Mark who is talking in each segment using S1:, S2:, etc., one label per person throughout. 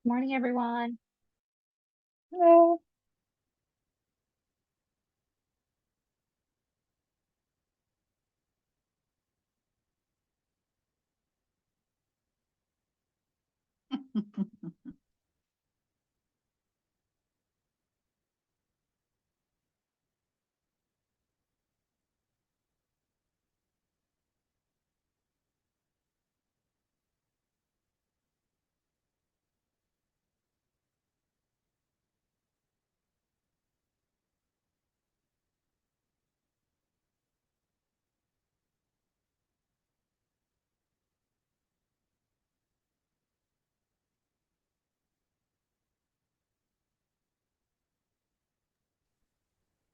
S1: Morning, everyone. Hello.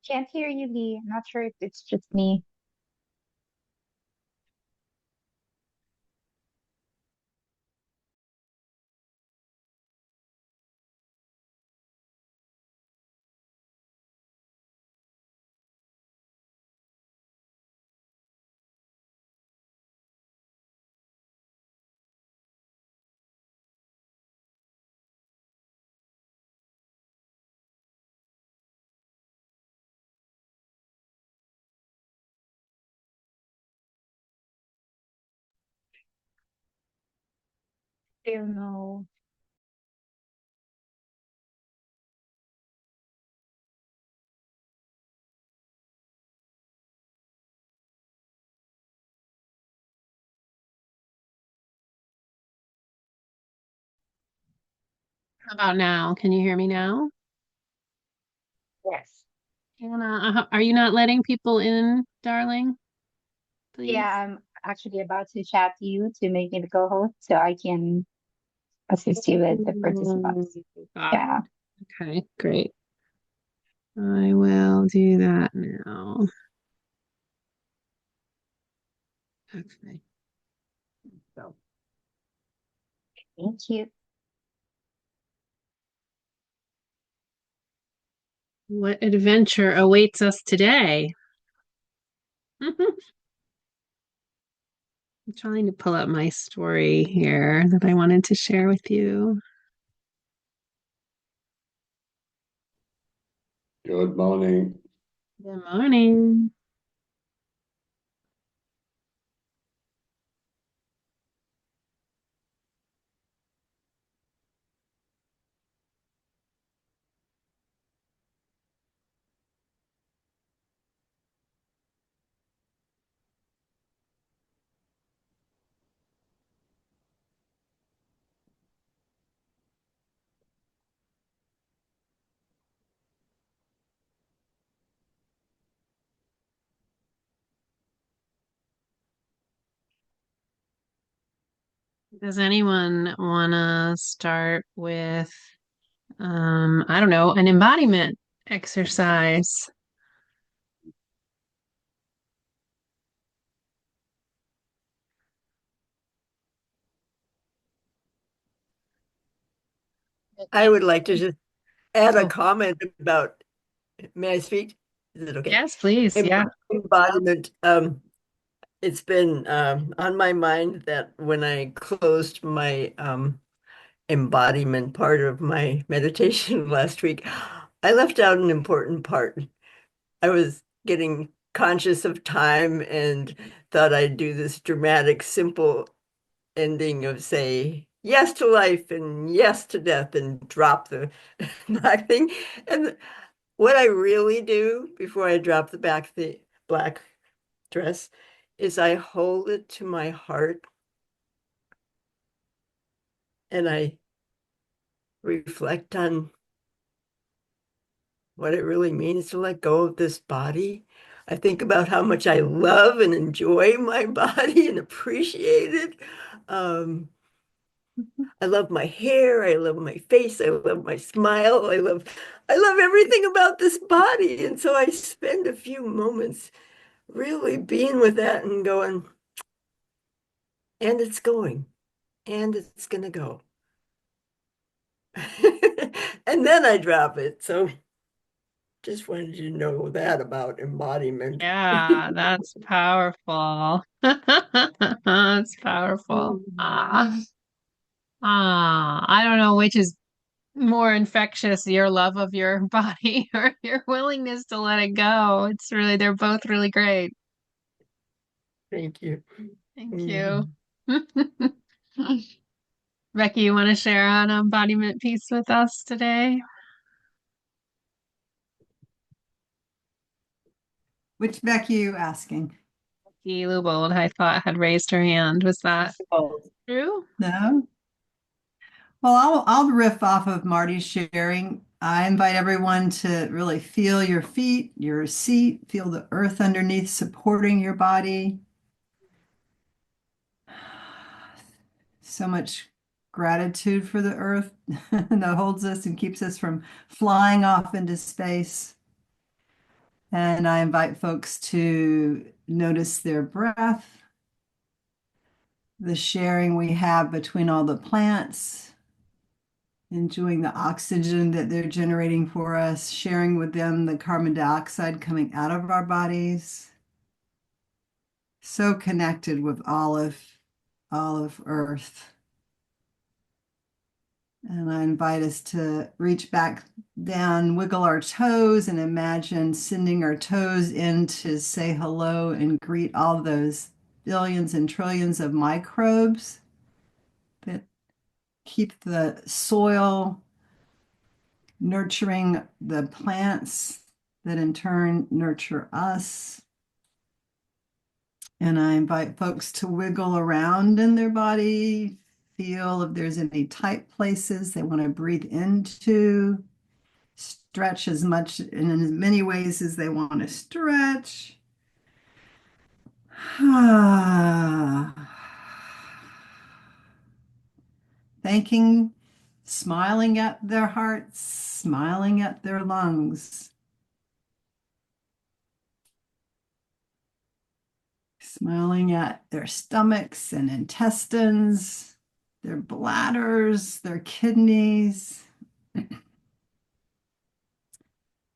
S1: Can't hear you, Lee. I'm not sure if it's just me. Still no.
S2: How about now? Can you hear me now?
S1: Yes.
S2: Anna, are you not letting people in, darling?
S1: Yeah,
S2: Please.
S1: I'm actually about to chat you to make me the co-host so I can assist you with the
S2: Mm,
S1: participants.
S2: got
S1: Yeah.
S2: it. Okay, great. I will do that now. Okay. So,
S1: Thank you.
S2: what adventure awaits us today? I'm trying to pull up my story here that I wanted to share with you.
S3: Good morning.
S2: Good morning. Does anyone want to start with, I don't know, an embodiment exercise?
S4: I would like to just add a
S2: Oh,
S4: comment about, may I speak? Is it okay?
S2: yes, please. Yeah.
S4: Embodiment. It's been on my mind that when I closed my embodiment part of my meditation last week, I left out an important part. I was getting conscious of time and thought I'd do this dramatic, simple ending of say yes to life and yes to death and drop the black thing. And what I really do before I drop the black dress is I hold it to my heart and I reflect on what it really means to let go of this body. I think about how much I love and enjoy my body and appreciate it. Um, I love my hair, I love my face, I love my smile, I love everything about this body. And so I spend a few moments really being with that and going, and it's going, and it's gonna go. And then I drop it. So just wanted you to know that about embodiment.
S2: Yeah, that's powerful. That's powerful. I don't know which is more infectious, your love of your body or your willingness to let it go. It's really, they're both really great.
S4: Thank you.
S2: Thank
S4: Yeah.
S2: you. Becky, you want to share an embodiment piece with us today?
S3: Which Becky you asking?
S2: Becky Lubold, I thought, had raised her hand. Was that
S4: Oh,
S2: true?
S3: No? Well, I'll riff off of Marty's sharing. I invite everyone to really feel your feet, your seat, feel the earth underneath supporting your body. So much gratitude for the earth that holds us and keeps us from flying off into space. And I invite folks to notice their breath, the sharing we have between all the plants, enjoying the oxygen that they're generating for us, sharing with them the carbon dioxide coming out of our bodies. So connected with all of Earth. And I invite us to reach back down, wiggle our toes, and imagine sending our toes in to say hello and greet all those billions and trillions of microbes that keep the soil nurturing the plants that in turn nurture us. And I invite folks to wiggle around in their body, feel if there's any tight places they want to breathe into, stretch as much and in as many ways as they want to stretch. Thanking, smiling at their hearts, smiling at their lungs. Smiling at their stomachs and intestines, their bladders, their kidneys,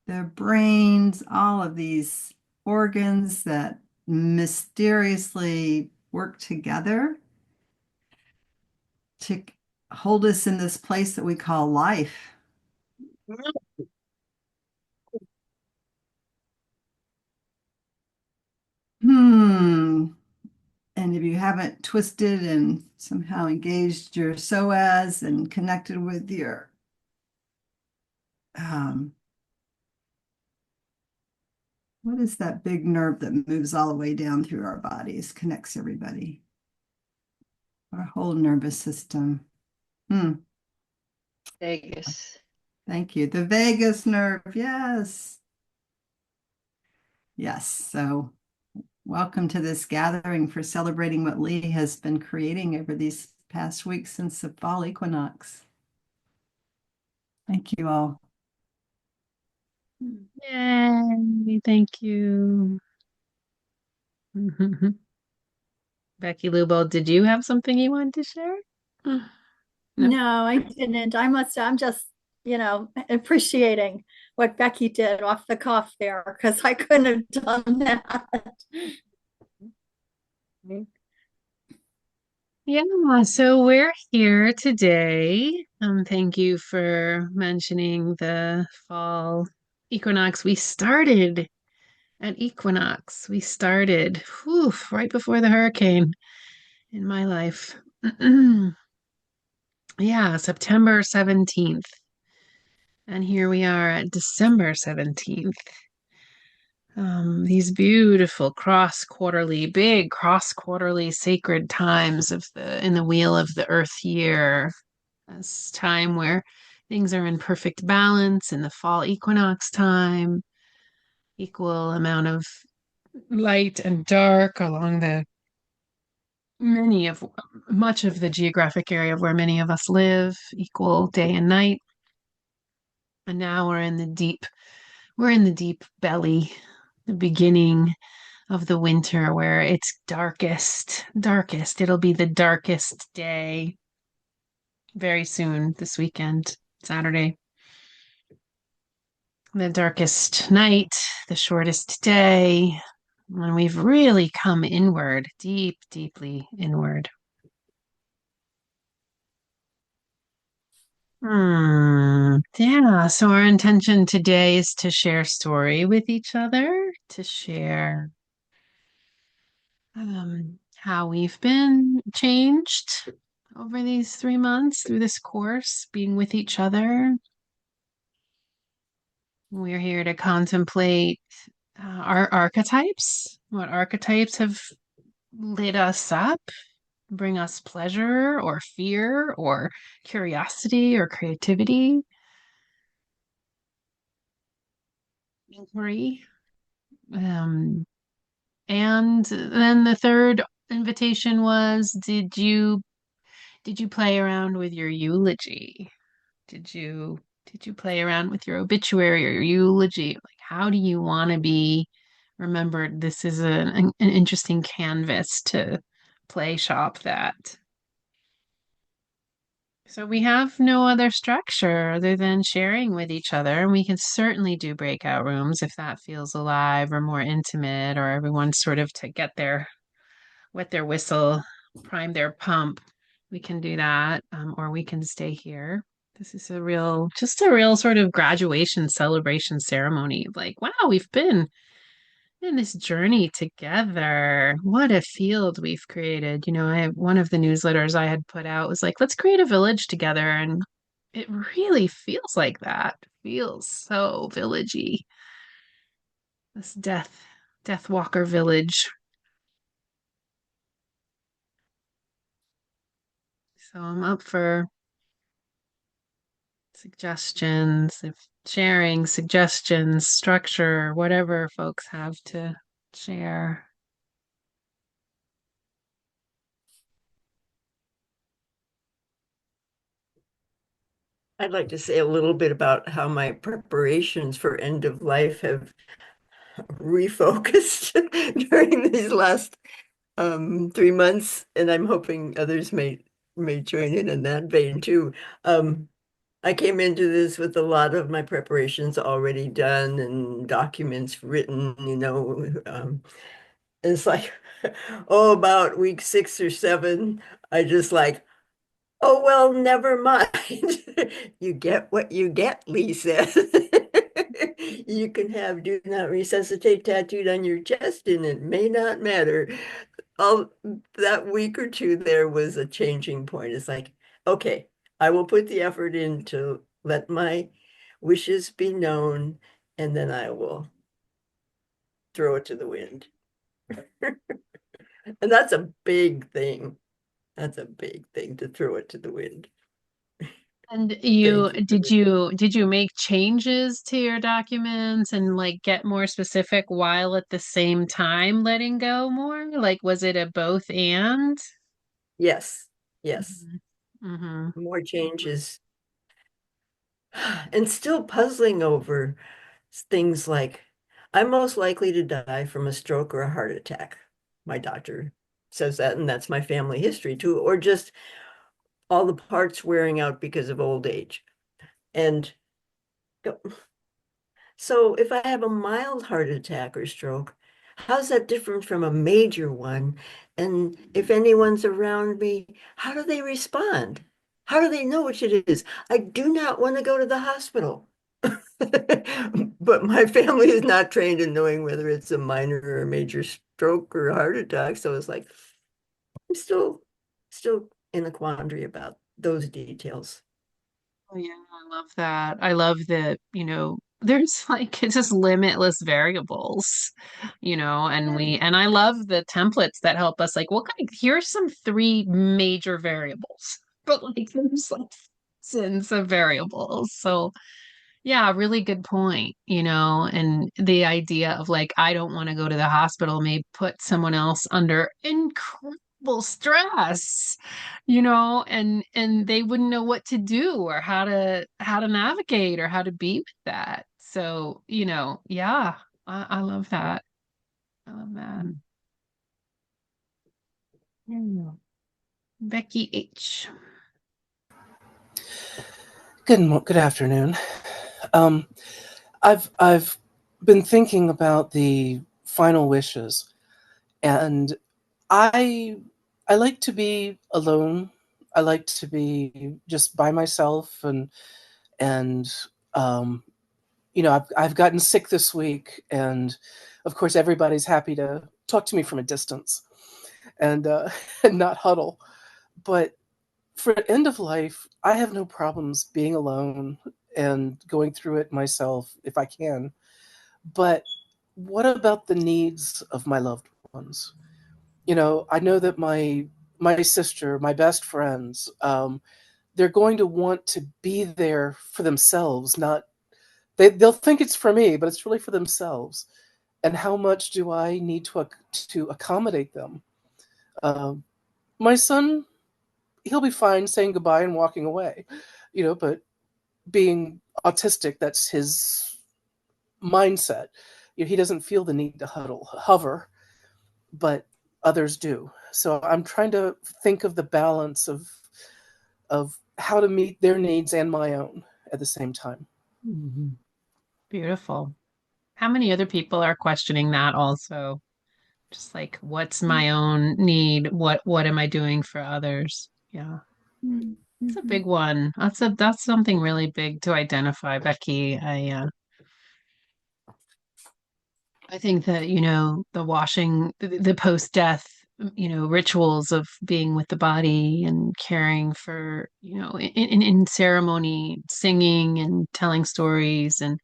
S3: their brains, all of these organs that mysteriously work together to hold us in this place that we call life. And if you haven't twisted and somehow engaged your psoas and connected with your what is that big nerve that moves all the way down through our bodies, connects everybody? Our whole nervous system.
S1: Vegas.
S3: Thank you. The vagus nerve. Yes. Yes. So welcome to this gathering for celebrating what Lee has been creating over these past weeks since the fall equinox. Thank you all.
S2: Yay, thank you. Becky Lubold, did you have something you wanted to share? No.
S5: No, I didn't. I'm just, appreciating what Becky did off the cuff there because I couldn't have done that.
S2: Yeah, so we're here today. Thank you for mentioning the fall equinox. We started at equinox. We started right before the hurricane in my life. Yeah, September 17th. And here we are at December 17th. These beautiful big cross-quarterly sacred times in the wheel of the Earth year. This time where things are in perfect balance in the fall equinox time, equal amount of light and dark along much of the geographic area where many of us live, equal day and night. And now we're in the deep belly, the beginning of the winter where it's darkest. It'll be the darkest day very soon this weekend, Saturday. The darkest night, the shortest day, when we've really come inward, deeply inward. Yeah, so our intention today is to share story with each other, to share how we've been changed over these 3 months through this course, being with each other. We're here to contemplate our archetypes, what archetypes have lit us up, bring us pleasure or fear or curiosity or creativity, inquiry. And then the third invitation was, did you play around with your eulogy? Did you play around with your obituary or your eulogy? Like, how do you want to be remembered? This is an interesting canvas to play shop that. So we have no other structure other than sharing with each other. And we can certainly do breakout rooms if that feels alive or more intimate, or everyone sort of to get their wet their whistle, prime their pump. We can do that, or we can stay here. This is just a real sort of graduation celebration ceremony. Like, wow, we've been in this journey together. What a field we've created. One of the newsletters I had put out was like, let's create a village together. And it really feels like that. It feels so villagey. This Death Walker village. So I'm up for suggestions, if sharing suggestions, structure, whatever folks have to share.
S4: I'd like to say a little bit about how my preparations for end of life have refocused during these last 3 months, and I'm hoping others may join in that vein too. I came into this with a lot of my preparations already done and documents written, it's like, oh, about week 6 or 7, I just like, oh, well, never mind. You get what you get, Lee says. You can have do not resuscitate tattooed on your chest, and it may not matter. All that week or two there was a changing point. It's like, okay, I will put the effort in to let my wishes be known, and then I will throw it to the wind. And that's a big thing. That's a big thing to throw it to the wind.
S2: And
S4: Thank you
S2: did you make changes to your documents and like get more specific while at the same time letting go more? Like, was it a both and?
S4: Yes, yes.
S2: Mm-hmm.
S4: More changes. And still puzzling over things like, I'm most likely to die from a stroke or a heart attack. My doctor says that, and that's my family history too, or just all the parts wearing out because of old age. And so if I have a mild heart attack or stroke, how's that different from a major one? And if anyone's around me, how do they respond? How do they know which it is? I do not want to go to the hospital. But my family is not trained in knowing whether it's a minor or a major stroke or a heart attack. So it's like, I'm still in a quandary about those details.
S2: Oh yeah, I love that. I love that, there's like it's just limitless variables, and I love the templates that help us like here's some three major variables. But like there's like thousands of variables. So yeah, really good point, and the idea of like, I don't want to go to the hospital may put someone else under incredible stress, and they wouldn't know what to do or how to navigate or how to be with that. So, yeah, I love that. I love that. Yeah. Becky H.
S6: Good afternoon. I've been thinking about the final wishes, and I like to be alone. I like to be just by myself, and I've gotten sick this week, and of course everybody's happy to talk to me from a distance and and not huddle. But for end of life, I have no problems being alone and going through it myself if I can. But what about the needs of my loved ones? I know that my sister, my best friends, they're going to want to be there for themselves. Not they'll think it's for me, but it's really for themselves. And how much do I need to accommodate them? Um, my son, he'll be fine saying goodbye and walking away, but being autistic, that's his mindset. He doesn't feel the need to hover, but others do. So I'm trying to think of the balance of how to meet their needs and my own at the same time.
S2: Mm-hmm. Beautiful. How many other people are questioning that also? Just like, what's my own need? What am I doing for others? Yeah. It's a big one. That's something really big to identify, Becky. I think that, the washing, the post-death, rituals of being with the body and caring for, in ceremony, singing and telling stories. And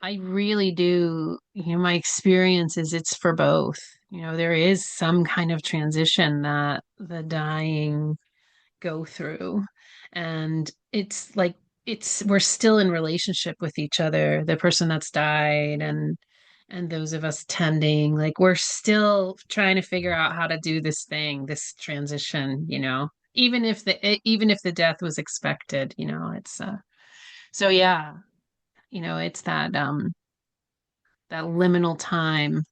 S2: I really do, my experience is it's for both. There is some kind of transition that the dying go through. And it's like we're still in relationship with each other, the person that's died and those of us tending, like we're still trying to figure out how to do this transition, even if the death was expected, it's so yeah, it's that liminal time.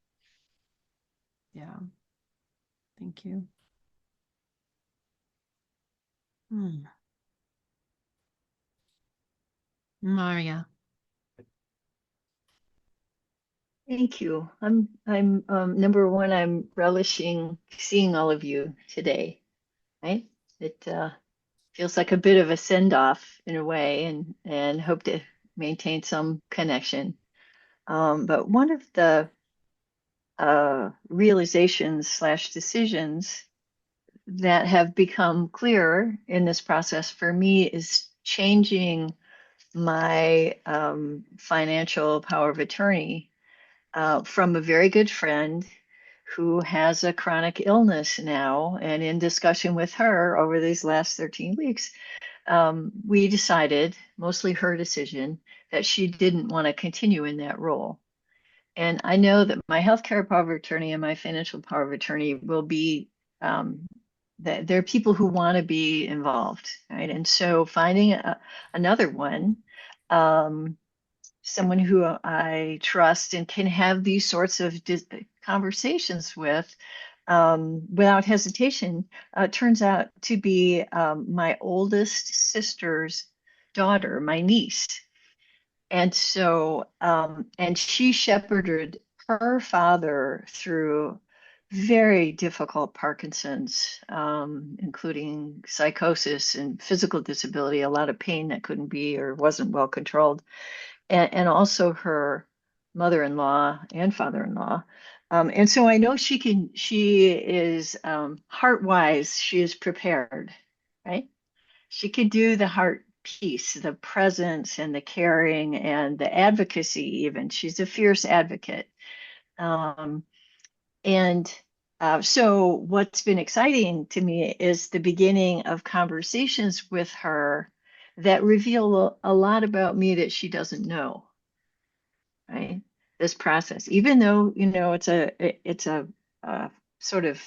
S2: Yeah. Thank you. Maria.
S7: Thank you. I'm number one, I'm relishing seeing all of you today, right? It feels like a bit of a send-off in a way, and hope to maintain some connection. But one of the realizations slash decisions that have become clearer in this process for me is changing my financial power of attorney from a very good friend who has a chronic illness now. And in discussion with her over these last 13 weeks, we decided, mostly her decision, that she didn't want to continue in that role. And I know that my healthcare power of attorney and my financial power of attorney will be, that there are people who want to be involved, right? And so finding another one, someone who I trust and can have these sorts of conversations with without hesitation, turns out to be my oldest sister's daughter, my niece. And so, and she shepherded her father through very difficult Parkinson's, including psychosis and physical disability, a lot of pain that couldn't be or wasn't well controlled, and also her mother-in-law and father-in-law. And so I know she is heart-wise, she is prepared, right? She could do the heart piece, the presence and the caring and the advocacy, even. She's a fierce advocate. Um, and so what's been exciting to me is the beginning of conversations with her that reveal a lot about me that she doesn't know, right? This process, even though, it's a sort of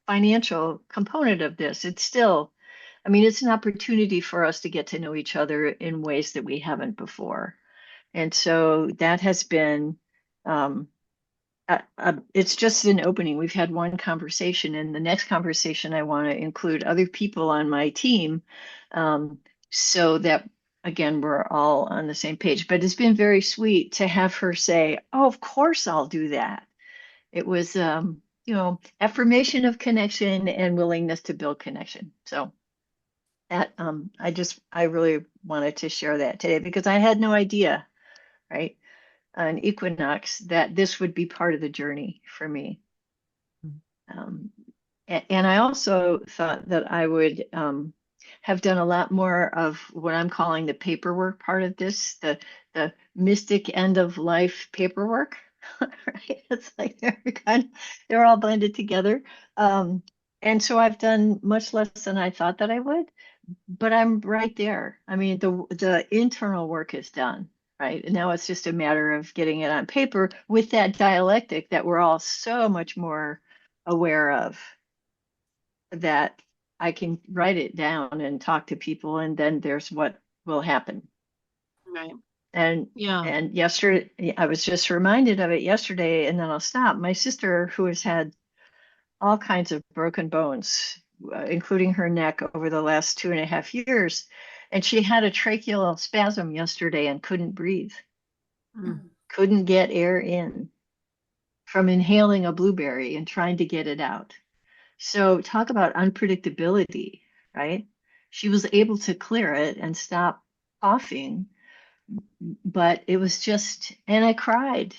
S7: financial component of this, it's still, I mean, it's an opportunity for us to get to know each other in ways that we haven't before. And so that has been, it's just an opening. We've had one conversation, and the next conversation, I want to include other people on my team, so that, again, we're all on the same page. But it's been very sweet to have her say, "Oh, of course I'll do that." It was, affirmation of connection and willingness to build connection. So I really wanted to share that today because I had no idea, right, on equinox that this would be part of the journey for me. Um, and I also thought that I would have done a lot more of what I'm calling the paperwork part of this, the mystic end of life paperwork. Right? It's like they're all blended together. And so I've done much less than I thought that I would, but I'm right there. I mean, the internal work is done, right? And now it's just a matter of getting it on paper with that dialectic that we're all so much more aware of, that I can write it down and talk to people, and then there's what will happen.
S2: Right.
S7: And
S2: Yeah.
S7: yesterday, I was just reminded of it yesterday, and then I'll stop. My sister, who has had all kinds of broken bones, including her neck over the last 2.5 years, and she had a tracheal spasm yesterday and couldn't breathe, couldn't get air in from inhaling a blueberry and trying to get it out. So talk about unpredictability, right? She was able to clear it and stop coughing, but it was just, and I cried.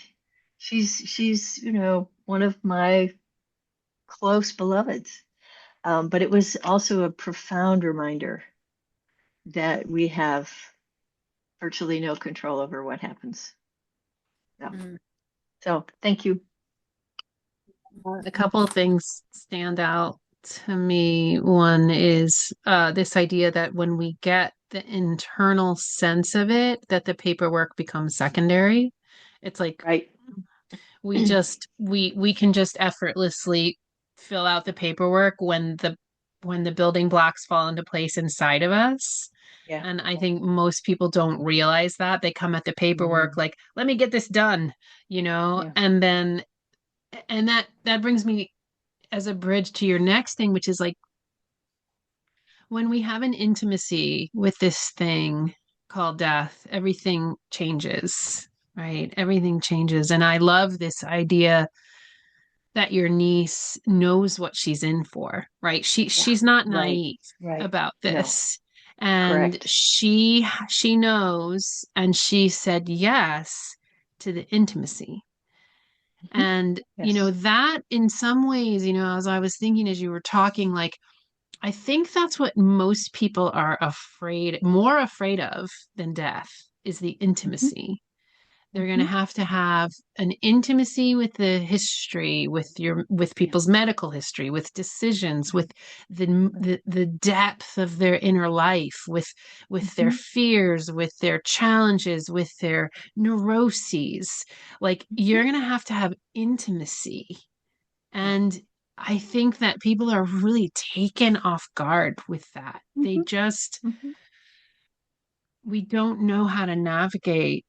S7: She's one of my close beloveds. But it was also a profound reminder that we have virtually no control over what happens. Yeah. So thank you.
S2: A couple of things stand out to me. One is this idea that when we get the internal sense of it, that the paperwork becomes secondary. It's like
S7: Right.
S2: we can just effortlessly fill out the paperwork when the building blocks fall into place inside of us.
S7: Yeah.
S2: And I think most people don't realize that. They come at the paperwork like, let me get this done,
S7: Yeah.
S2: and then that brings me as a bridge to your next thing, which is like when we have an intimacy with this thing called death, everything changes, right? Everything changes. And I love this idea that your niece knows what she's in for, right? She's not
S7: Right.
S2: naive
S7: Right.
S2: about
S7: No.
S2: this. And
S7: Correct.
S2: she knows, and she said yes to the intimacy. And
S7: Yes.
S2: that in some ways, as I was thinking as you were talking, like I think that's what most people are more afraid of than death is the intimacy. They're going to have an intimacy with the history, with people's medical history, with decisions, with the depth of their inner life, with their fears, with their challenges, with their neuroses. Like you're going to have intimacy. And I think that people are really taken off guard with that. They just, we don't know how to navigate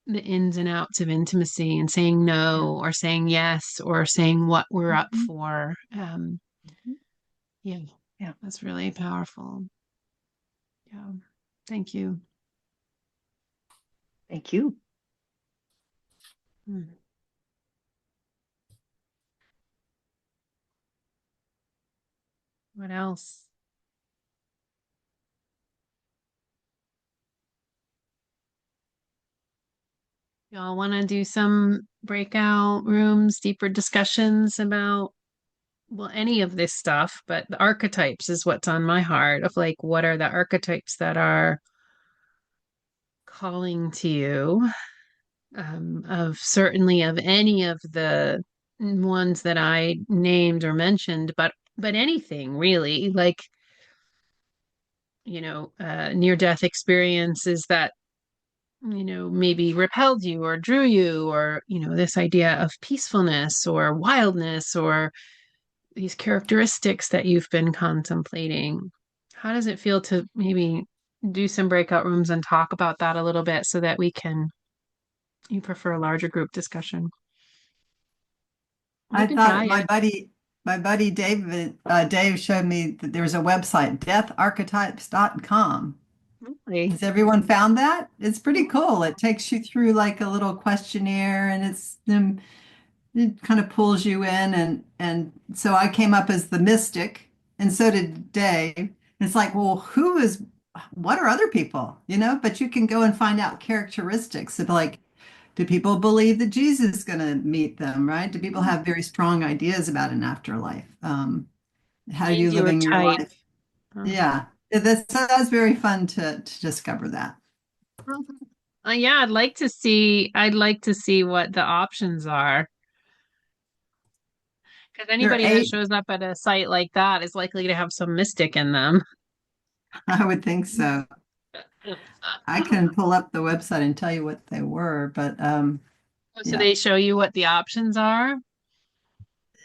S2: the ins and outs of intimacy and saying no or saying yes or saying what we're up for. Yeah,
S7: Yeah.
S2: that's really powerful. Yeah, thank you.
S7: Thank you.
S2: What else? Y'all want to do some breakout rooms, deeper discussions about, well, any of this stuff, but the archetypes is what's on my heart of like, what are the archetypes that are calling to you, of certainly of any of the ones that I named or mentioned, but anything really, like, near-death experiences that maybe repelled you or drew you, or this idea of peacefulness or wildness or these characteristics that you've been contemplating. How does it feel to maybe do some breakout rooms and talk about that a little bit so that you prefer a larger group discussion? You
S3: I
S2: can
S3: thought
S2: try it.
S3: my buddy Dave showed me that there's a website, deatharchetypes.com.
S2: Really?
S3: Has everyone found that? It's pretty cool. It takes you through like a little questionnaire and it kind of pulls you in and so I came up as the mystic and so did Dave. It's like, well, what are other people, But you can go and find out characteristics of like, do people believe that Jesus is going to meet them, right? Do people have very strong ideas about an afterlife? How are you
S2: Means you were
S3: living your
S2: type.
S3: life? Yeah, that's very fun to discover that.
S2: Yeah, I'd like to see what the options are. Because
S3: There are
S2: anybody that
S3: 8,
S2: shows up at a site like that is likely to have some mystic in them.
S3: I would think so. I can pull up the website and tell you what they were, but
S2: So
S3: yeah.
S2: they show you what the options are.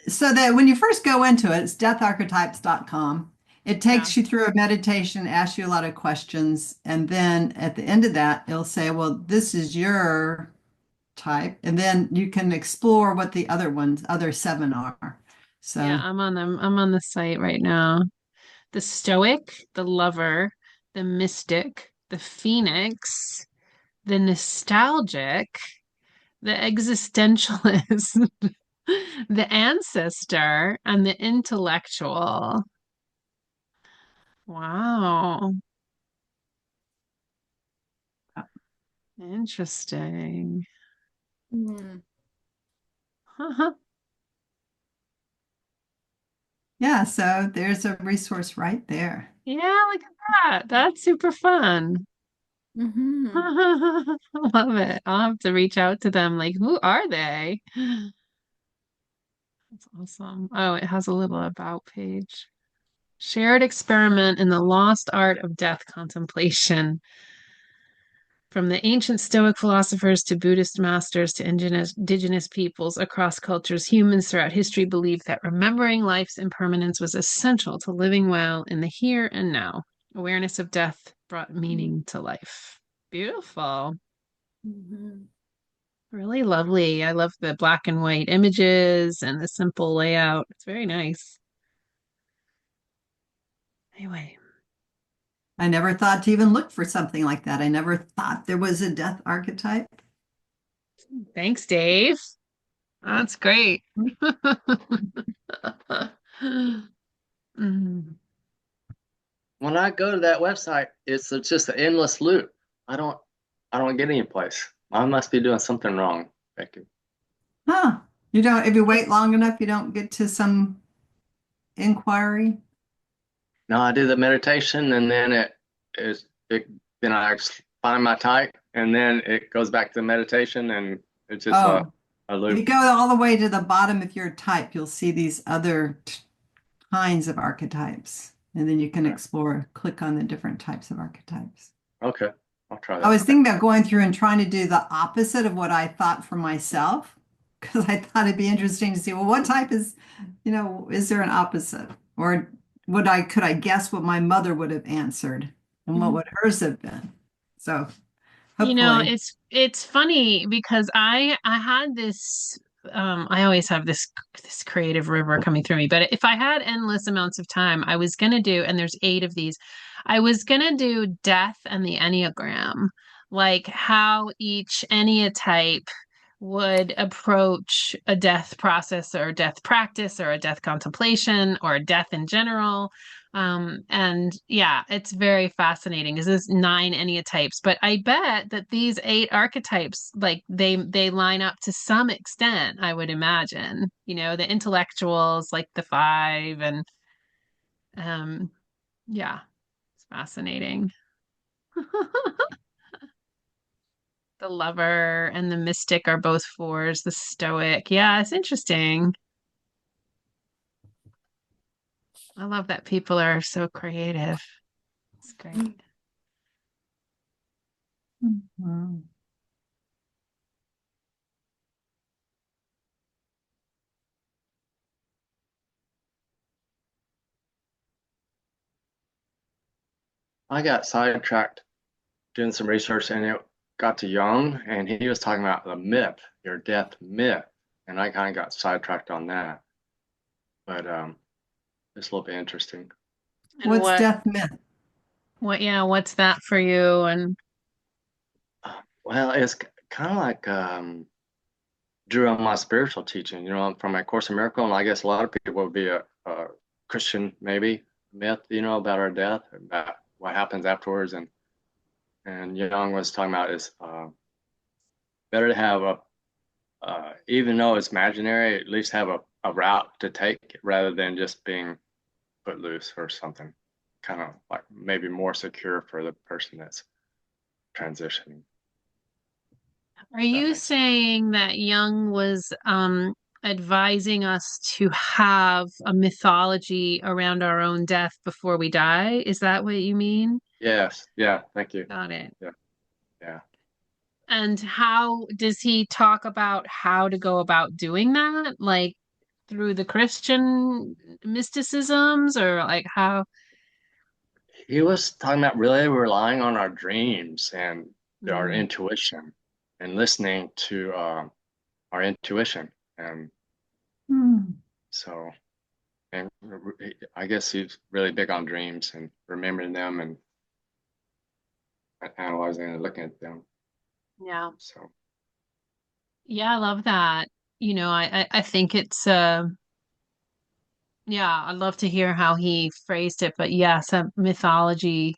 S3: So that when you first go into it, it's deatharchetypes.com. It
S2: Yeah.
S3: takes you through a meditation, asks you a lot of questions, and then at the end of that, it'll say, well, this is your type, and then you can explore what the other 7 are.
S2: Yeah,
S3: So,
S2: I'm on them. I'm on the site right now. The Stoic, the Lover, the Mystic, the Phoenix, the Nostalgic, the Existentialist, the Ancestor, and the Intellectual. Wow. Interesting.
S5: Hmm.
S3: yeah, so there's a resource right there.
S2: Yeah, look at that. That's super fun.
S5: Hmm.
S2: I love it. I'll have to reach out to them. Like, who are they? That's awesome. Oh, it has a little about page. Shared experiment in the lost art of death contemplation. From the ancient Stoic philosophers to Buddhist masters to indigenous peoples across cultures, humans throughout history believed that remembering life's impermanence was essential to living well in the here and now. Awareness of death brought meaning to life. Beautiful.
S5: Hmm.
S2: Really lovely. I love the black and white images and the simple layout. It's very nice. Anyway,
S3: I never thought to even look for something like that. I never thought there was a death archetype.
S2: thanks, Dave. That's great. Mm.
S8: When I go to that website, it's just an endless loop. I don't I don't get any place. I must be doing something wrong, Becky.
S3: Huh. If you wait long enough, you don't get to some inquiry.
S8: Now I do the meditation and then then I find my type and then it goes back to the meditation and it's just
S3: Oh,
S8: a
S3: if you
S8: loop.
S3: go all the way to the bottom of your type, you'll see these other kinds of archetypes. And then you can explore, click on the different types of archetypes.
S8: Okay, I'll try
S3: I was
S8: that.
S3: thinking about going through and trying to do the opposite of what I thought for myself, because I thought it'd be interesting to see, well, what type is there an opposite? Or could I guess what my mother would have answered and what would hers have been? So
S2: You know,
S3: hopefully,
S2: it's funny because I had this I always have this creative river coming through me, but if I had endless amounts of time, I was gonna do, and there's 8 of these, I was gonna do death and the Enneagram, like how each Enneatype would approach a death process or a death practice or a death contemplation or death in general. And yeah, it's very fascinating. This is 9 Enneatypes, but I bet that these 8 archetypes, like they line up to some extent, I would imagine. You know, the intellectuals like the 5 and um yeah, it's fascinating. The lover and the mystic are both 4s, the stoic. Yeah, it's interesting. I love that people are so creative. It's great.
S3: wow.
S8: I got sidetracked doing some research and it got to Jung and he was talking about the myth, your death myth. And I kind of got sidetracked on that. But it's a little bit interesting.
S2: And
S3: What's death myth?
S2: yeah, what's that for you? And
S8: Well, it's kind of like drew on my spiritual teaching, from my Course in Miracles. And I guess a lot of people would be a Christian, maybe, myth, about our death, about what happens afterwards, and Young was talking about is better to have even though it's imaginary, at least have a route to take rather than just being put loose or something, kind of like maybe more secure for the person that's transitioning.
S2: Are you
S8: makes sense.
S2: saying that Jung was advising us to have a mythology around our own death before we die? Is that what you mean?
S8: Yes. Yeah. Thank you.
S2: Got it.
S8: Yeah. Yeah.
S2: And how does he talk about how to go about doing that? Like through the Christian mysticisms, or like how?
S8: He was talking about really relying on our dreams and our
S2: Mm,
S8: intuition and listening to our intuition. And
S3: Hmm.
S8: so, and I guess he's really big on dreams and remembering them and analyzing and looking at them.
S2: yeah.
S8: So,
S2: Yeah, I love that. I think it's yeah, I'd love to hear how he phrased it, but yes, a mythology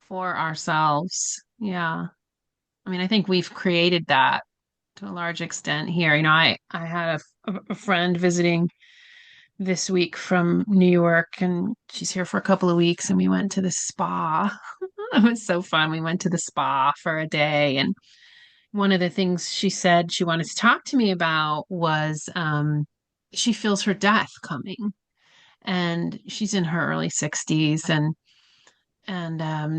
S2: for ourselves. Yeah. I mean, I think we've created that to a large extent here. I had a friend visiting this week from New York, and she's here for a couple of weeks, and we went to the spa. It was so fun. We went to the spa for a day, and one of the things she said she wanted to talk to me about was she feels her death coming, and she's in her early 60s, and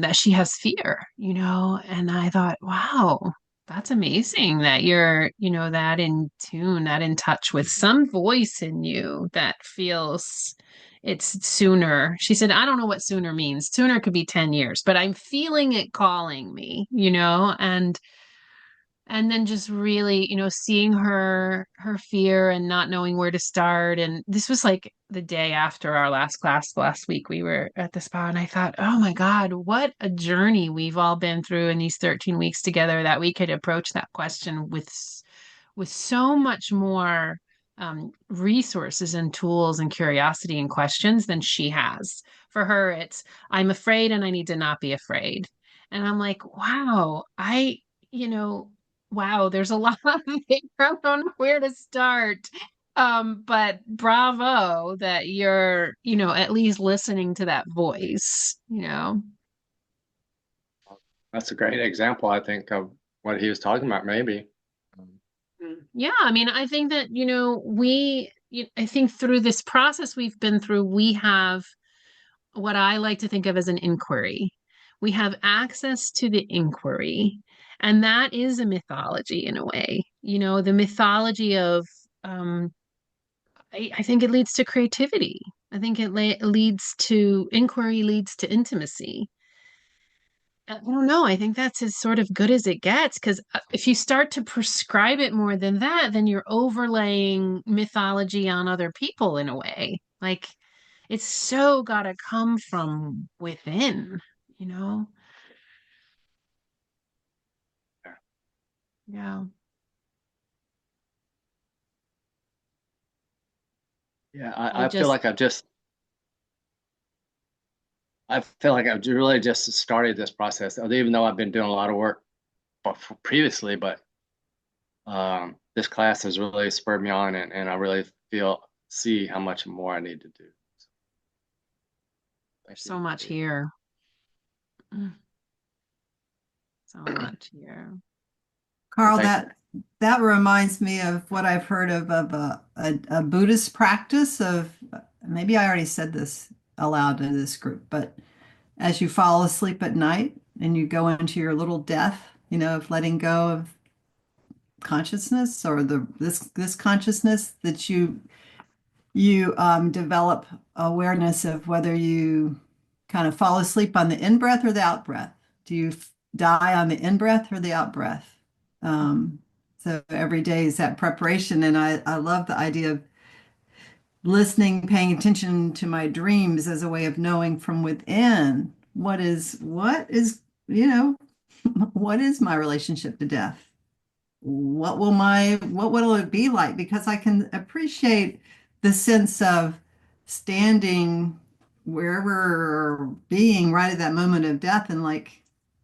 S2: that she has fear, and I thought, wow, that's amazing that you're, that in tune, that in touch with some voice in you that feels it's sooner. She said, I don't know what sooner means. Sooner could be 10 years, but I'm feeling it calling me, and then just really, seeing her fear and not knowing where to start. And this was like the day after our last class last week. We were at the spa, and I thought, oh my God, what a journey we've all been through in these 13 weeks together, that we could approach that question with so much more resources and tools and curiosity and questions than she has. For her, it's, I'm afraid and I need to not be afraid. And I'm like, wow, you know, wow, there's a lot there. I don't know where to start. But bravo that you're, at least listening to that voice.
S8: that's a great example, I think, of what he was talking about, maybe.
S2: Yeah, I mean, I think that, I think through this process we've been through, we have what I like to think of as an inquiry. We have access to the inquiry, and that is a mythology in a way. The mythology of, I think it leads to creativity. I think it leads to inquiry, leads to intimacy. I don't know. I think that's as sort of good as it gets, because if you start to prescribe it more than that, then you're overlaying mythology on other people in a way. Like it's so gotta come from within, you know? Yeah.
S8: Yeah,
S2: I
S8: I feel
S2: just,
S8: like I've really just started this process, even though I've been doing a lot of work previously, but this class has really spurred me on, and I really see how much more I need to do. So, thank
S2: there's so
S8: you.
S2: much here. Mm, so much here.
S3: Carl,
S8: Thank
S3: that reminds me of what I've heard of a Buddhist practice of, maybe I already said this aloud in this group, but as you fall asleep at night and you go into your little death, of letting go of consciousness, or this consciousness, that you develop awareness of whether you kind of fall asleep on the in breath or the out breath. Do you die on the in breath or the out breath? So every day is that preparation. And I love the idea of listening, paying attention to my dreams as a way of knowing from within you know, what is my relationship to death? What will it be like? Because I can appreciate the sense of standing wherever being right at that moment of death and like,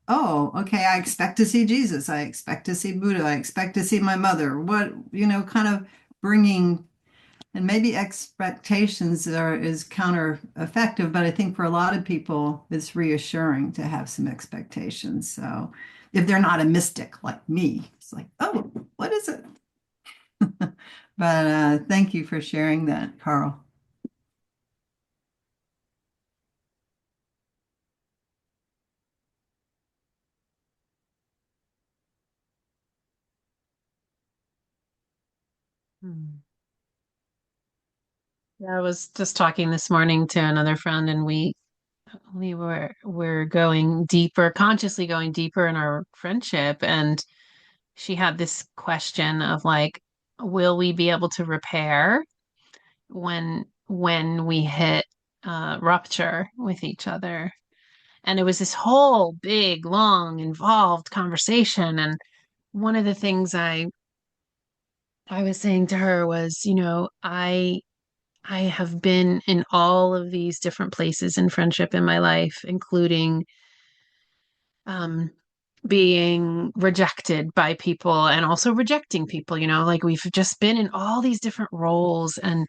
S3: oh, okay, I expect to see Jesus. I expect to see Buddha. I expect to see my mother. What, kind of bringing, and maybe expectations is counter effective, but I think for a lot of people, it's reassuring to have some expectations. So if they're not a mystic like me, it's like, oh, what is it? But thank you for sharing that, Carl.
S2: Yeah, I was just talking this morning to another friend, and we're going deeper, consciously going deeper in our friendship, and she had this question of like, will we be able to repair when we hit rupture with each other? And it was this whole big, long, involved conversation. And one of the things I was saying to her was, I have been in all of these different places in friendship in my life, including um, being rejected by people and also rejecting people, like we've just been in all these different roles. And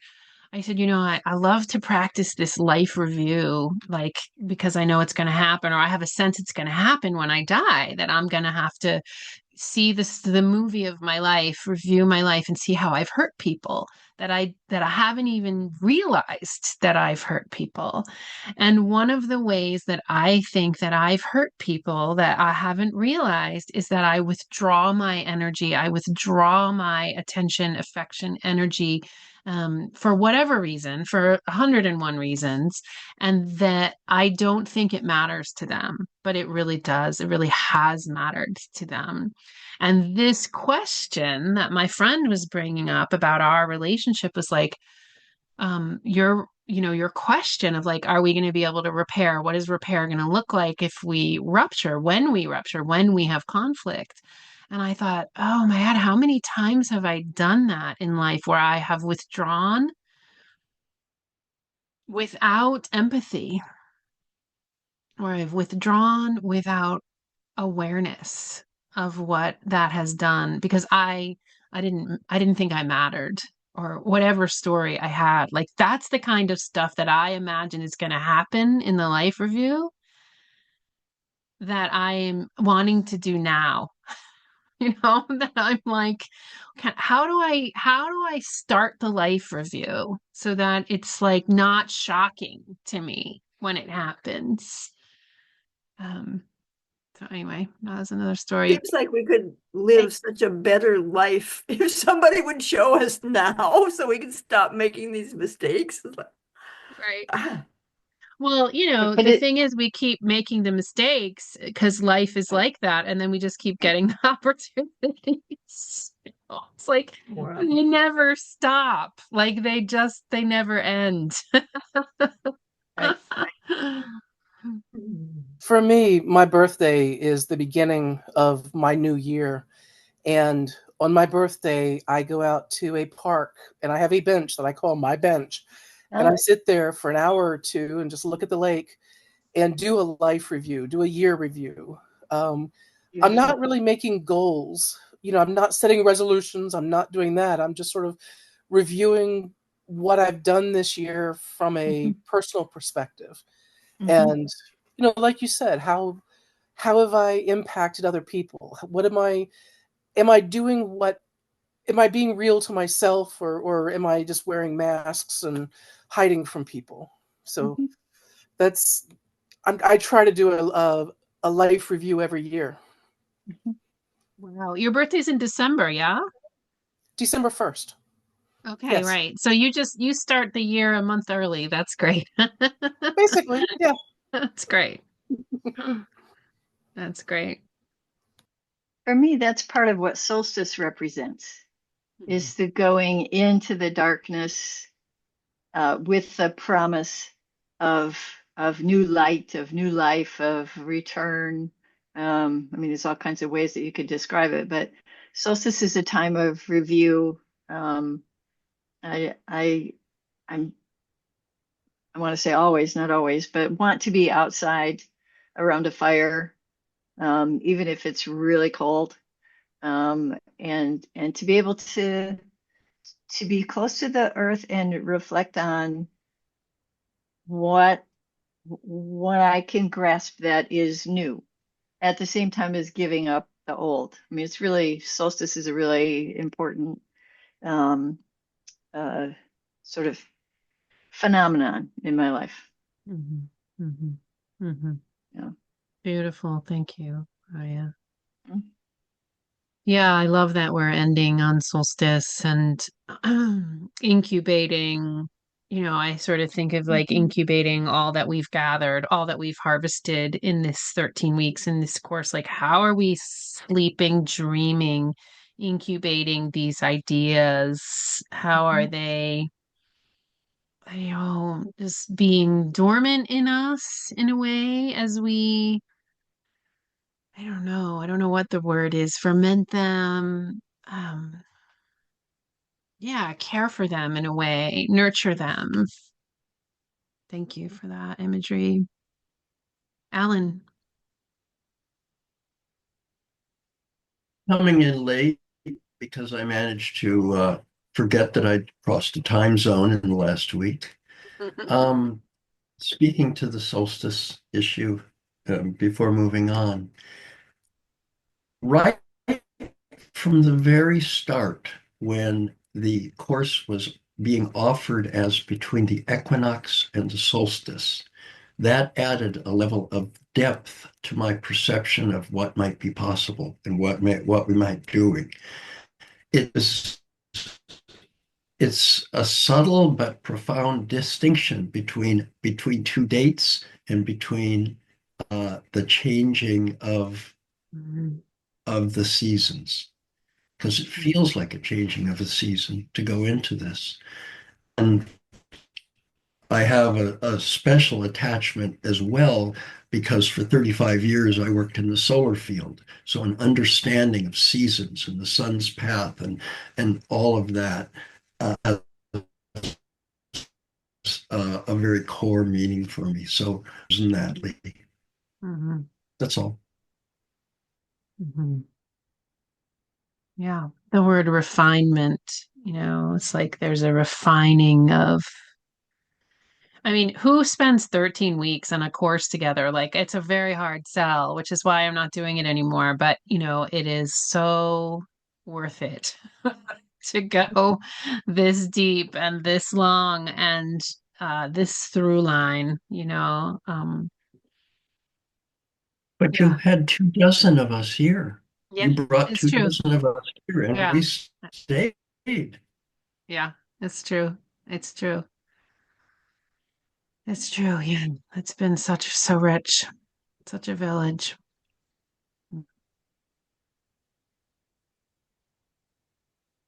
S2: I said, I love to practice this life review, like, because I know it's going to happen, or I have a sense it's going to happen when I die, that I'm going to have to see the movie of my life, review my life, and see how I've hurt people that I haven't even realized that I've hurt people. And one of the ways that I think that I've hurt people that I haven't realized is that I withdraw my energy, I withdraw my attention, affection, energy, for whatever reason, for 101 reasons, and that I don't think it matters to them, but it really does. It really has mattered to them. And this question that my friend was bringing up about our relationship was like, your question of like, are we going to be able to repair? What is repair going to look like if we rupture, when we have conflict? And I thought, oh my God, how many times have I done that in life where I have withdrawn without empathy, or I've withdrawn without awareness of what that has done because I didn't think I mattered, or whatever story I had. Like that's the kind of stuff that I imagine is going to happen in the life review that I am wanting to do now. That I'm like, how do I start the life review so that it's like not shocking to me when it happens. Um, so anyway, that was another story.
S4: Seems like we could live such a better life if somebody would show us now so we could stop making these mistakes.
S2: Right.
S4: Ah,
S2: Well,
S1: But
S2: the thing is, we keep making the mistakes because life is like that, and then we just keep getting the opportunities. It's like
S4: wow.
S2: they never stop. Like they never end.
S4: Right.
S6: For me, my birthday is the beginning of my new year. And on my birthday, I go out to a park and I have a bench that I call my bench. And I
S7: Oh,
S6: sit there for an hour or two and just look at the lake and do a life review, do a year review. I'm
S7: beautiful.
S6: not really making goals. I'm not setting resolutions. I'm not doing that. I'm just sort of reviewing what I've done this year from a personal perspective.
S7: Mhm.
S6: And, like you said, how have I impacted other people? What am I doing am I being real to myself, or am I just wearing masks and hiding from people? So that's, I try to do a life review every year.
S2: Wow. Your birthday's in December, yeah?
S6: December 1st.
S2: Okay,
S6: Yes.
S2: right. So you start the year a month early. That's great.
S6: Basically, yeah.
S2: That's great. That's great.
S7: For me, that's part of what solstice represents, is the going into the darkness with the promise of new light, of new life, of return. I mean, there's all kinds of ways that you could describe it, but solstice is a time of review. I I'm I want to say always, not always, but want to be outside around a fire, even if it's really cold, and to be able to be close to the earth and reflect on what I can grasp that is new at the same time as giving up the old. I mean, it's really, solstice is a really important um, uh, sort of phenomenon in my life.
S2: Mhm, mhm, mhm.
S7: Yeah.
S2: Beautiful. Thank you, Aya.
S7: Mhm.
S2: Yeah, I love that we're ending on solstice and incubating. You know, I sort of think of like incubating all that we've gathered, all that we've harvested in this 13 weeks in this course. Like, how are we sleeping, dreaming, incubating these ideas? How are they, just being dormant in us in a way as we, I don't know. I don't know what the word is, ferment them. Yeah, care for them in a way, nurture them. Thank you for that imagery. Alan.
S9: Coming in late because I managed to forget that I'd crossed a time zone in the last week. Speaking to the solstice issue before moving on, right from the very start, when the course was being offered as between the equinox and the solstice, that added a level of depth to my perception of what might be possible and what we might be doing. It's it's a subtle but profound distinction between two dates and between the changing
S2: Mhm.
S9: of the seasons, because it feels like a changing of a season to go into this. And I have a special attachment as well because for 35 years I worked in the solar field. So an understanding of seasons and the sun's path and all of that has a very core meaning for me. So isn't that, Lee?
S2: Mhm.
S9: That's all.
S2: Mhm. Yeah, the word refinement, it's like there's a refining of, I mean, who spends 13 weeks on a course together? Like, it's a very hard sell, which is why I'm not doing it anymore. But, it is so worth it to go this deep and this long and this through line,
S9: But you
S2: yeah,
S9: had 2 dozen of us here.
S2: yeah,
S9: You brought
S2: it's
S9: two
S2: true.
S9: dozen of us here, and
S2: Yeah,
S9: we stayed.
S2: yeah, it's true. It's true. It's true. Yeah, it's been so rich, such a village.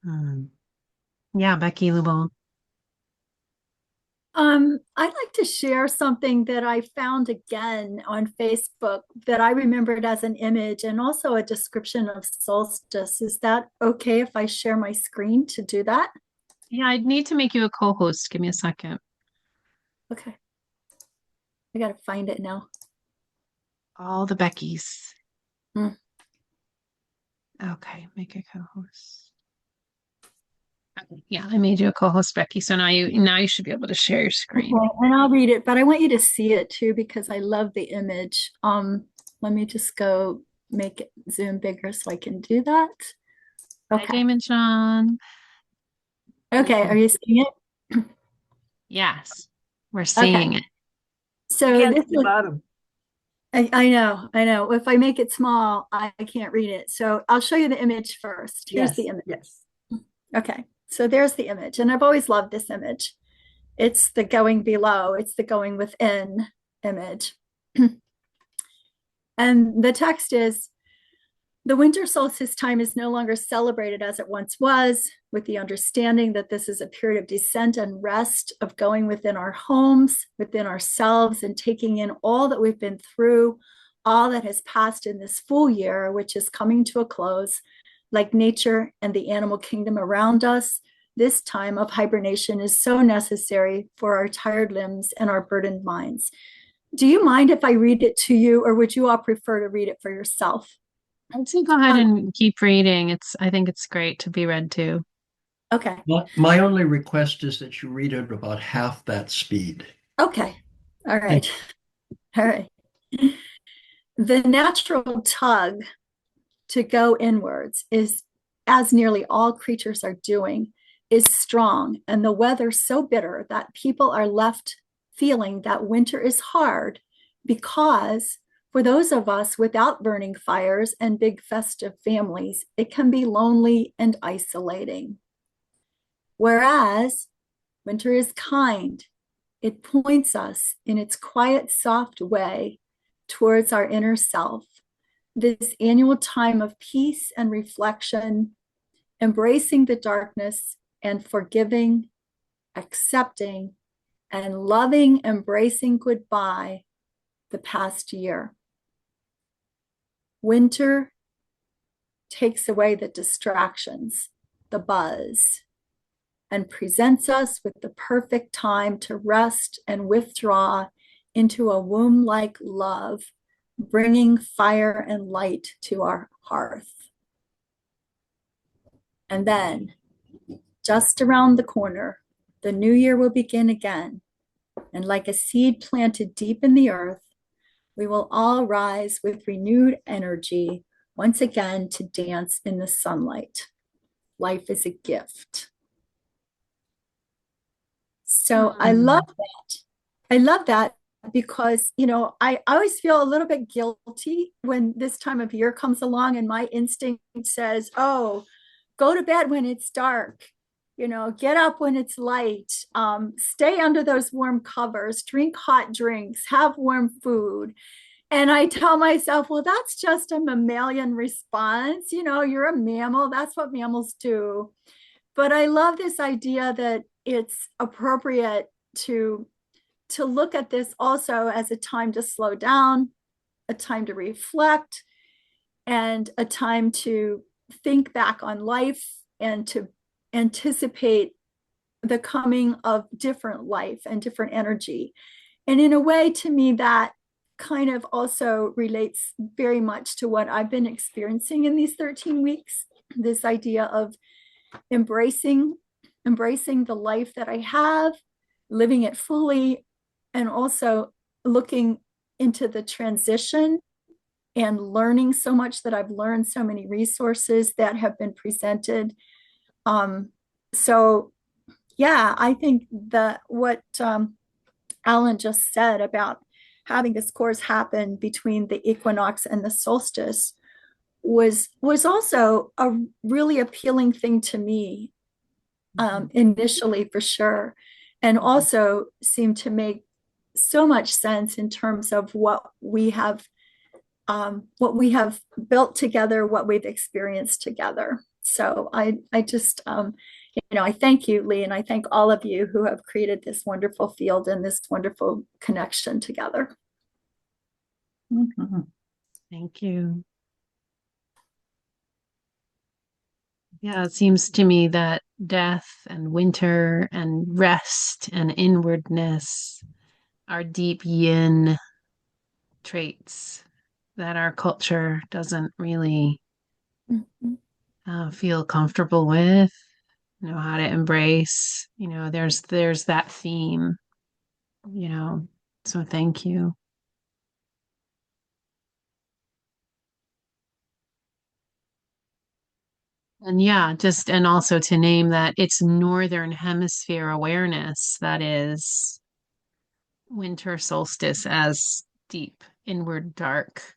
S2: Mm. Yeah, Becky Lubon.
S5: I'd like to share something that I found again on Facebook that I remembered as an image and also a description of solstice. Is that okay if I share my screen to do that?
S2: Yeah, I'd need to make you a co-host. Give me a second.
S5: Okay. I gotta find it now.
S2: All the Beckys.
S5: Hmm.
S2: Okay, make a co-host. Okay, yeah, I made you a co-host, Becky. So now you should be able to share your screen.
S5: Okay, and I'll read it, but I want you to see it too because I love the image. Let me just go make it zoom bigger so I can do that.
S2: Hi,
S5: Okay.
S2: Damon Sean.
S5: Okay, are you seeing it?
S2: Yes, we're seeing it.
S5: So
S4: Can't
S5: this
S4: see the
S5: is,
S4: bottom.
S5: I know. If I make it small, I can't read it. So I'll show you the image first. Here's the image.
S4: Yes.
S5: Okay, so there's the image. And I've always loved this image. It's the going below, it's the going within image. And the text is, the winter solstice time is no longer celebrated as it once was, with the understanding that this is a period of descent and rest, of going within our homes, within ourselves, and taking in all that we've been through, all that has passed in this full year, which is coming to a close, like nature and the animal kingdom around us. this time of hibernation is so necessary for our tired limbs and our burdened minds. Do you mind if I read it to you, or would you all prefer to read it for yourself?
S2: I'd say go ahead and keep reading. I think it's great to be read to.
S5: Okay.
S9: My only request is that you read it about half that speed.
S5: Okay. All right. All right. The natural tug to go inwards is, as nearly all creatures are doing, is strong, and the weather so bitter that people are left feeling that winter is hard because for those of us without burning fires and big festive families, it can be lonely and isolating. Whereas winter is kind, it points us in its quiet, soft way towards our inner self, this annual time of peace and reflection, embracing the darkness and forgiving, accepting, and loving, embracing goodbye the past year. Winter takes away the distractions, the buzz, and presents us with the perfect time to rest and withdraw into a womb-like love, bringing fire and light to our hearth. And then, just around the corner, the new year will begin again. And like a seed planted deep in the earth, we will all rise with renewed energy once again to dance in the sunlight. Life is a gift. So I love that. I love that because, I always feel a little bit guilty when this time of year comes along and my instinct says, oh, go to bed when it's dark, get up when it's light, stay under those warm covers, drink hot drinks, have warm food. And I tell myself, well, that's just a mammalian response. You're a mammal. That's what mammals do. But I love this idea that it's appropriate to look at this also as a time to slow down, a time to reflect, and a time to think back on life and to anticipate the coming of different life and different energy. And in a way, to me, that kind of also relates very much to what I've been experiencing in these 13 weeks, this idea of embracing the life that I have, living it fully, and also looking into the transition and learning so much that I've learned, so many resources that have been presented. So yeah, I think that what Alan just said about having this course happen between the equinox and the solstice was also a really appealing thing to me, initially, for sure, and also seemed to make so much sense in terms of what we have built together, what we've experienced together. So I just I thank you, Lee, and I thank all of you who have created this wonderful field and this wonderful connection together.
S3: Mm-hmm.
S2: Thank you. Yeah, it seems to me that death and winter and rest and inwardness are deep yin traits that our culture doesn't really feel comfortable with, how to embrace. There's that theme, so thank you. And yeah, and also to name that it's Northern Hemisphere awareness that is winter solstice as deep, inward, dark.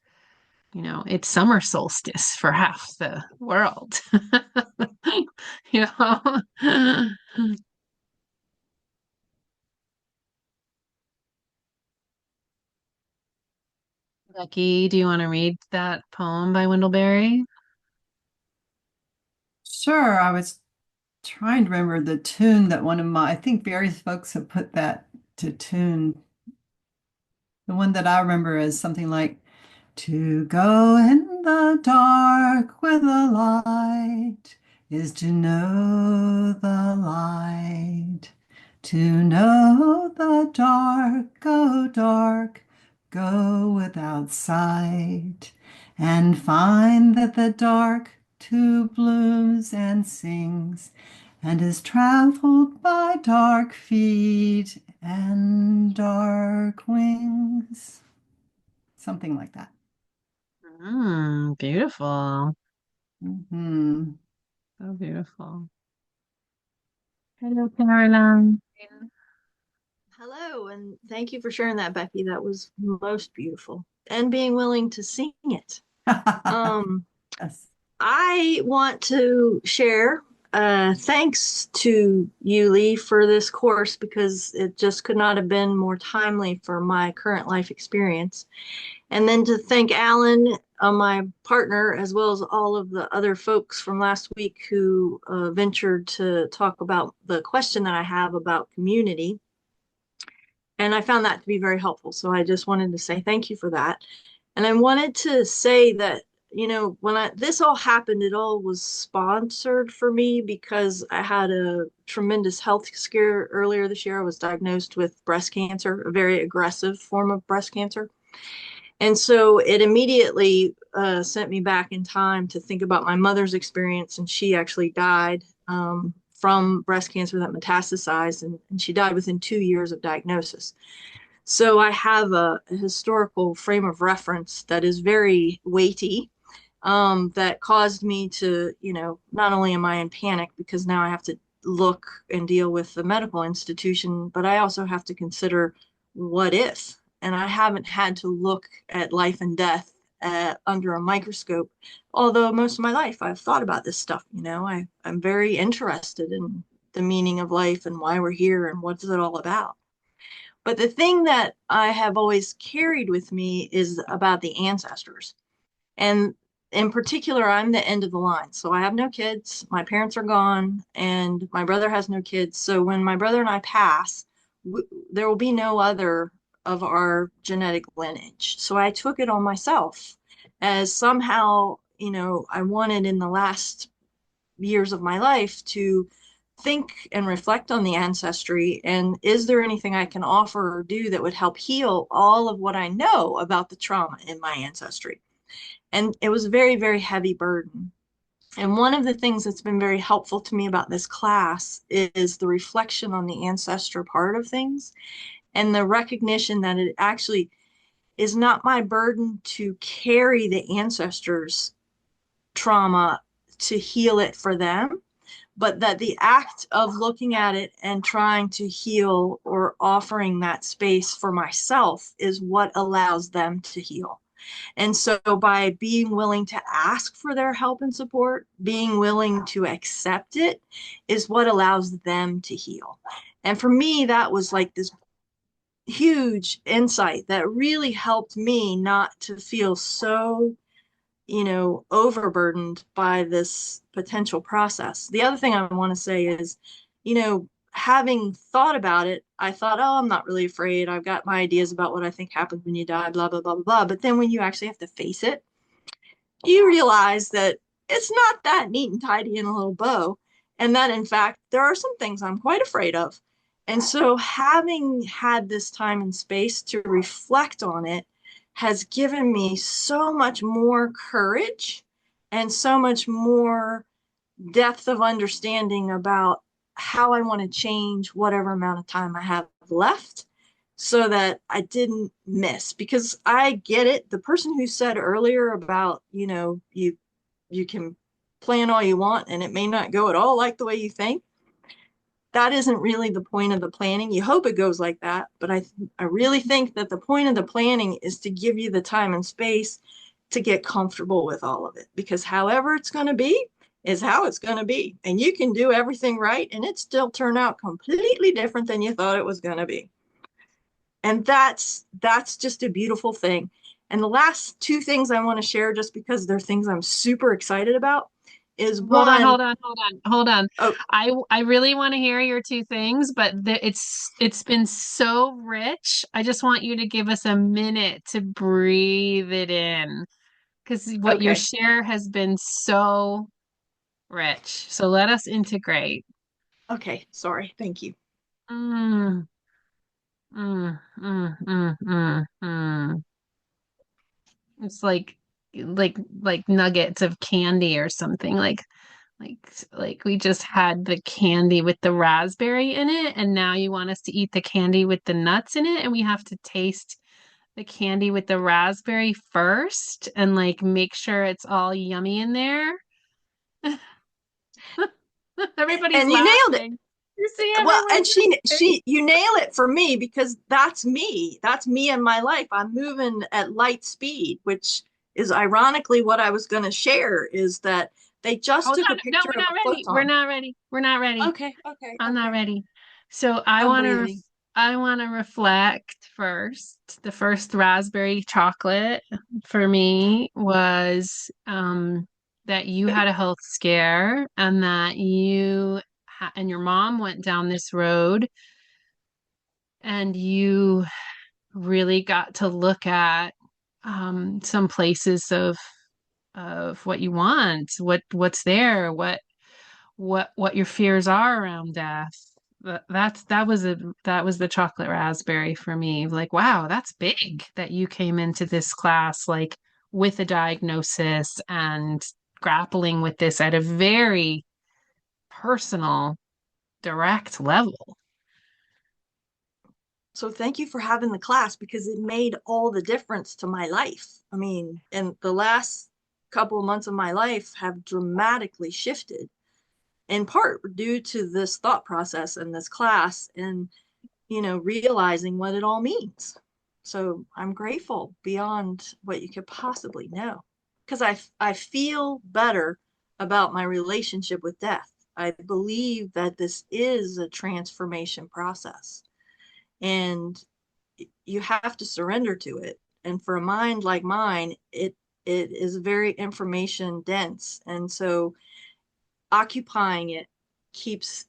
S2: It's summer solstice for half the world. you know? Becky, do you want to read that poem by Wendell
S3: Sure. I was trying to remember the tune that I think various folks have put that to tune. The one that I remember is something like, to go in the dark with a light is to know the light, to know the dark, go dark, go without sight, and find that the dark too blooms and sings, and is traveled by dark feet and dark wings. Something like that.
S2: Beautiful.
S3: Hmm.
S2: So beautiful. Hello, Caroline.
S10: Hello, and thank you for sharing that, Becky. That was most beautiful. And being willing to sing it.
S3: Yes.
S10: I want to share thanks to you, Lee, for this course because it just could not have been more timely for my current life experience. And then to thank Alan, my partner, as well as all of the other folks from last week who ventured to talk about the question that I have about community. And I found that to be very helpful. So I just wanted to say thank you for that. And I wanted to say that, you know, when this all happened, it all was sponsored for me because I had a tremendous health scare earlier this year. I was diagnosed with breast cancer, a very aggressive form of breast cancer. And so it immediately sent me back in time to think about my mother's experience. And she actually died from breast cancer that metastasized, and she died within 2 years of diagnosis. So I have a historical frame of reference that is very weighty, that caused me to, you know, not only am I in panic because now I have to look and deal with the medical institution, but I also have to consider what if. And I haven't had to look at life and death under a microscope, although most of my life I've thought about this stuff. You know, I'm very interested in the meaning of life and why we're here and what's it all about. But the thing that I have always carried with me is about the ancestors. And in particular, I'm the end of the line. So I have no kids. My parents are gone, and my brother has no kids. So when my brother and I pass, there will be no other of our genetic lineage. So I took it on myself as somehow, you know, I wanted in the last years of my life to think and reflect on the ancestry, and is there anything I can offer or do that would help heal all of what I know about the trauma in my ancestry. And it was a very, very heavy burden. And one of the things that's been very helpful to me about this class is the reflection on the ancestor part of things and the recognition that it actually is not my burden to carry the ancestors' trauma to heal it for them, but that the act of looking at it and trying to heal or offering that space for myself is what allows them to heal. And so by being willing to ask for their help and support, being willing to accept it is what allows them to heal. And for me, that was like this huge insight that really helped me not to feel so, you know, overburdened by this potential process. The other thing I want to say is, you know, having thought about it, I thought, oh, I'm not really afraid. I've got my ideas about what I think happens when you die, blah, blah, blah, blah, blah. But then when you actually have to face it, you realize that it's not that neat and tidy in a little bow. And that, in fact, there are some things I'm quite afraid of. And so, having had this time and space to reflect on it has given me so much more courage and so much more depth of understanding about how I want to change whatever amount of time I have left so that I didn't miss, because I get it. The person who said earlier about, you know, you can plan all you want and it may not go at all like the way you think. That isn't really the point of the planning. You hope it goes like that, but I really think that the point of the planning is to give you the time and space to get comfortable with all of it, because however it's going to be is how it's going to be, and you can do everything right and it still turn out completely different than you thought it was going to be. And that's just a beautiful thing. And the last two things I want to share, just because they're things I'm super excited about, is
S2: Hold on,
S10: one.
S2: hold on.
S10: Oh,
S2: I really want to hear your two things, but it's been so rich. I just want you to give us a minute to breathe it in, because what your
S10: okay.
S2: share has been so rich. So let us integrate.
S10: Okay, sorry. Thank you.
S2: Mm, mm. It's like nuggets of candy or something. Like like we just had the candy with the raspberry in it, and now you want us to eat the candy with the nuts in it, and we have to taste the candy with the raspberry first and like make sure it's all yummy in there. Everybody's
S10: And you nailed it.
S2: laughing. You see
S10: Well, and
S2: everyone.
S10: you nail it for me because that's me. That's me in my life. I'm moving at light speed, which is ironically what I was going to share is that they just
S2: Hold
S10: took a
S2: on. No,
S10: picture
S2: we're
S10: of
S2: not
S10: a
S2: ready. We're
S10: photon.
S2: not ready. We're not ready.
S10: Okay, okay,
S2: I'm not
S10: okay.
S2: ready. So
S10: I'm breathing.
S2: I want to reflect first. The first raspberry chocolate for me was that you had a health scare and that and your mom went down this road and you really got to look at some places of what you want, what's there, what your fears are around death. That was the chocolate raspberry for me. Like, wow, that's big that you came into this class like with a diagnosis and grappling with this at a very personal, direct level.
S10: So thank you for having the class because it made all the difference to my life. I mean, and the last couple of months of my life have dramatically shifted in part due to this thought process and this class and realizing what it all means. So I'm grateful beyond what you could possibly know because I feel better about my relationship with death. I believe that this is a transformation process and you have to surrender to it. And for a mind like mine, it is very information dense. And so occupying it keeps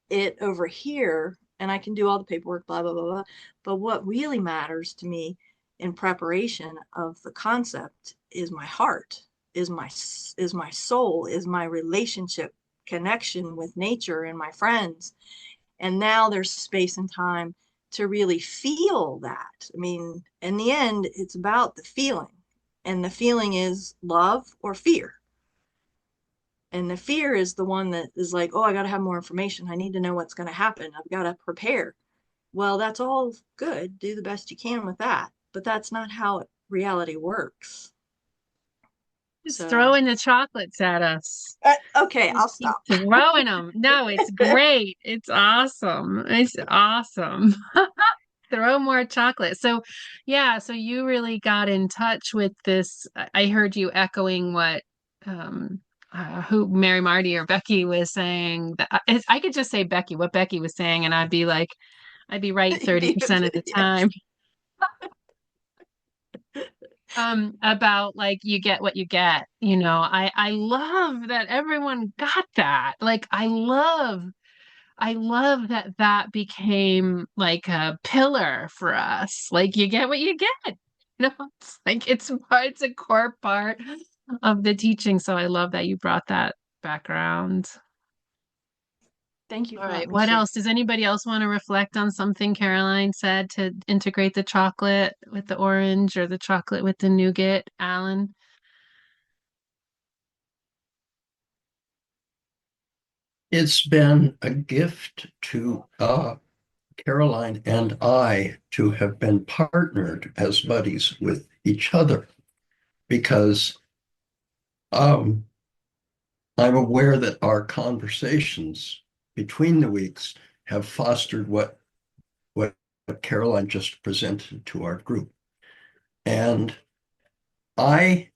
S10: it over here and I can do all the paperwork, blah, blah, blah, blah. But what really matters to me in preparation of the concept is my heart, is my soul, is my relationship connection with nature and my friends. And now there's space and time to really feel that. I mean, in the end, it's about the feeling. And the feeling is love or fear. And the fear is the one that is like, oh, I got to have more information. I need to know what's going to happen. I've got to prepare. Well, that's all good. Do the best you can with that. But that's not how reality works.
S2: Just
S10: So,
S2: throwing the chocolates at us.
S10: okay, I'll
S2: Keep
S10: stop.
S2: throwing them. No, it's great. It's awesome. It's awesome. Throw more chocolate. So, yeah, so you really got in touch with this. I heard you echoing what who Mary Marty or Becky was saying. That I could just say Becky, what Becky was saying, and I'd be right 30% of the
S10: Yes.
S2: time. About like you get what you get. I love that everyone got that. Like I love that that became like a pillar for us. Like you get what you get. It's like it's a core part of the teaching. So I love that you brought that background.
S10: Thank you
S2: All
S10: for
S2: right.
S10: letting me
S2: What
S10: share.
S2: else? Does anybody else want to reflect on something Caroline said to integrate the chocolate with the orange or the chocolate with the nougat, Alan?
S9: It's been a gift to Caroline and I to have been partnered as buddies with each other because um, I'm aware that our conversations between the weeks have fostered what Caroline just presented to our group. And I,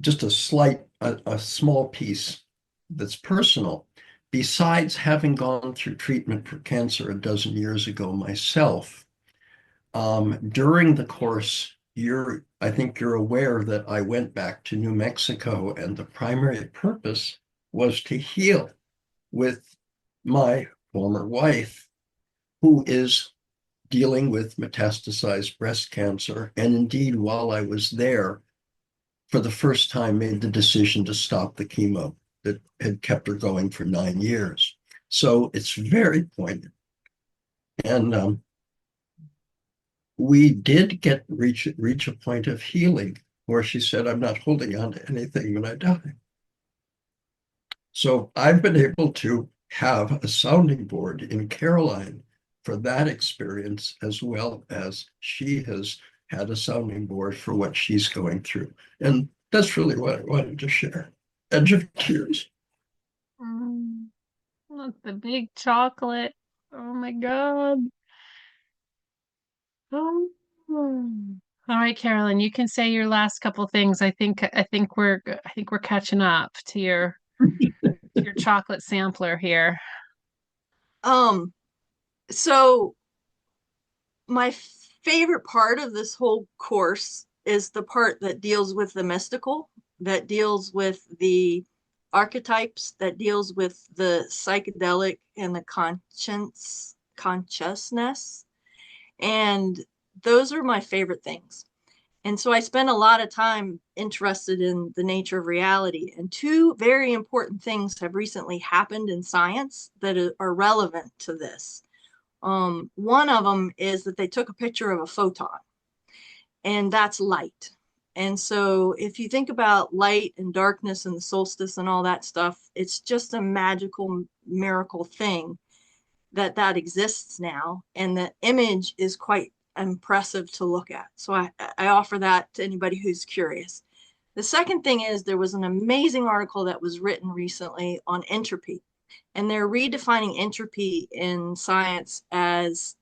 S9: just a small piece that's personal, besides having gone through treatment for cancer a dozen years ago myself, during the course, I think you're aware that I went back to New Mexico and the primary purpose was to heal with my former wife, who is dealing with metastasized breast cancer. And indeed, while I was there, for the first time, made the decision to stop the chemo. that had kept her going for 9 years. So it's very poignant. And we did reach a point of healing where she said, I'm not holding on to anything when I die. So I've been able to have a sounding board in Caroline for that experience, as well as she has had a sounding board for what she's going through. And that's really what I wanted to share. Edge of tears.
S2: Look, the big chocolate. Oh my God. Oh. All right, Carolyn, you can say your last couple things. I think we're catching up to your chocolate sampler here.
S10: Um, so my favorite part of this whole course is the part that deals with the mystical, that deals with the archetypes, that deals with the psychedelic and the consciousness. And those are my favorite things. And so I spend a lot of time interested in the nature of reality. And two very important things have recently happened in science that are relevant to this. One of them is that they took a picture of a photon, and that's light. And so if you think about light and darkness and the solstice and all that stuff, it's just a magical miracle thing that exists now. And the image is quite impressive to look at. So I offer that to anybody who's curious. The second thing is there was an amazing article that was written recently on entropy. And they're redefining entropy in science as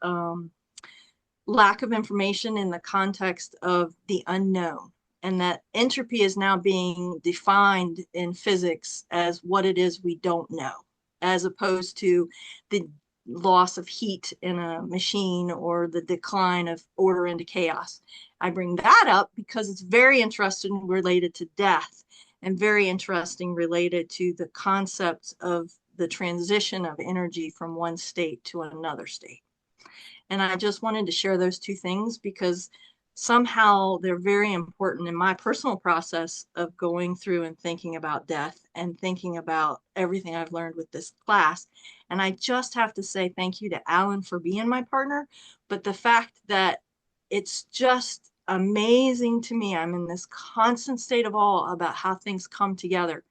S10: lack of information in the context of the unknown. And that entropy is now being defined in physics as what it is we don't know, as opposed to the loss of heat in a machine or the decline of order into chaos. I bring that up because it's very interesting related to death and very interesting related to the concept of the transition of energy from one state to another state. And I just wanted to share those two things because somehow they're very important in my personal process of going through and thinking about death and thinking about everything I've learned with this class. And I just have to say thank you to Alan for being my partner. But the fact that it's just amazing to me, I'm in this constant state of awe about how things come together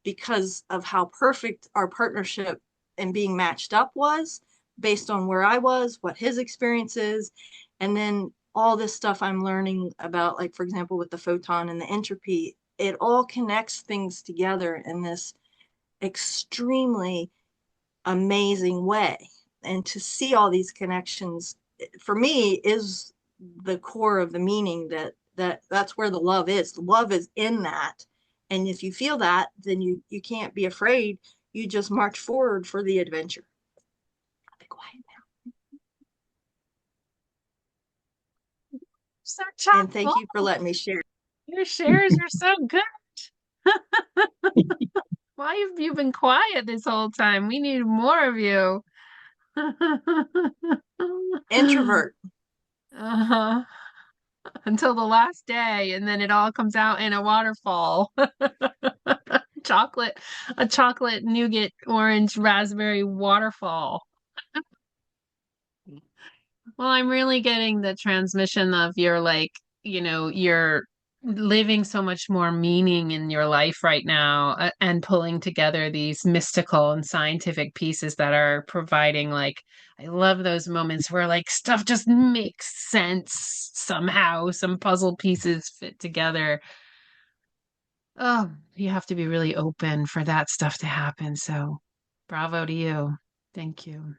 S10: because of how perfect our partnership and being matched up was based on where I was, what his experience is, and then all this stuff I'm learning about, like, for example, with the photon and the entropy, it all connects things together in this extremely amazing way. And to see all these connections, for me, is the core of the meaning that's where the love is. The love is in that. And if you feel that, then you can't be afraid. You just march forward for the adventure. I'll be quiet now.
S2: So
S10: And thank
S2: chocolate.
S10: you for letting me share.
S2: Your shares are so good. Why have you been quiet this whole time? We need more of you.
S10: Introvert.
S2: Uh-huh. Until the last day, and then it all comes out in a waterfall. Chocolate, a chocolate nougat orange raspberry waterfall. Well, I'm really getting the transmission of your, like, you're living so much more meaning in your life right now, and pulling together these mystical and scientific pieces that are providing, like, I love those moments where, like, stuff just makes sense somehow, some puzzle pieces fit together. Oh, you have to be really open for that stuff to happen. So, bravo to you. Thank you.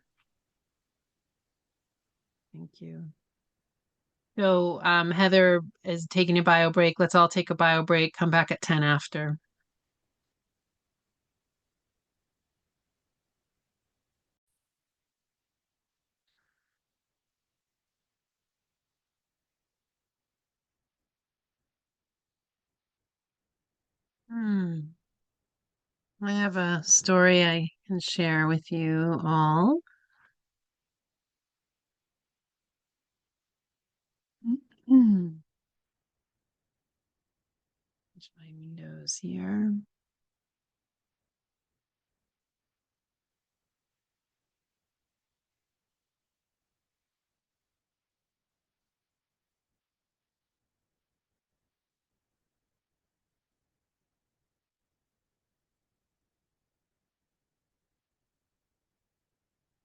S2: Thank you. So, Heather is taking a bio break. Let's all take a bio break. Come back at 10 after. I have a story I can share with you all. Switch my windows here.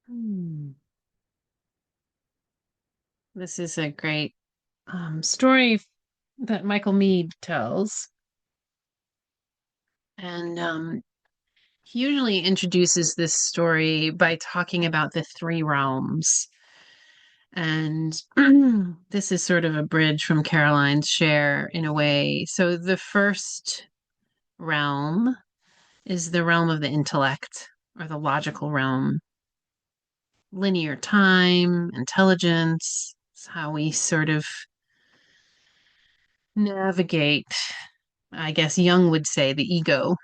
S2: Hmm. This is a great story that Michael Meade tells. And he usually introduces this story by talking about the three realms. And this is sort of a bridge from Caroline's share in a way. So the first realm is the realm of the intellect or the logical realm. Linear time, intelligence, is how we sort of navigate, I guess Jung would say, the ego.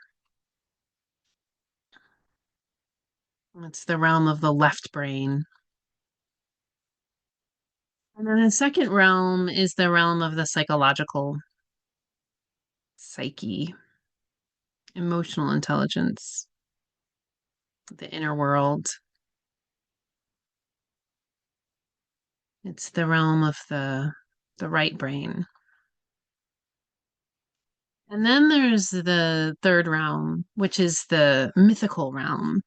S2: It's the realm of the left brain. And then the second realm is the realm of the psychological psyche, emotional intelligence, the inner world. It's the realm of the right brain. And then there's the third realm, which is the mythical realm.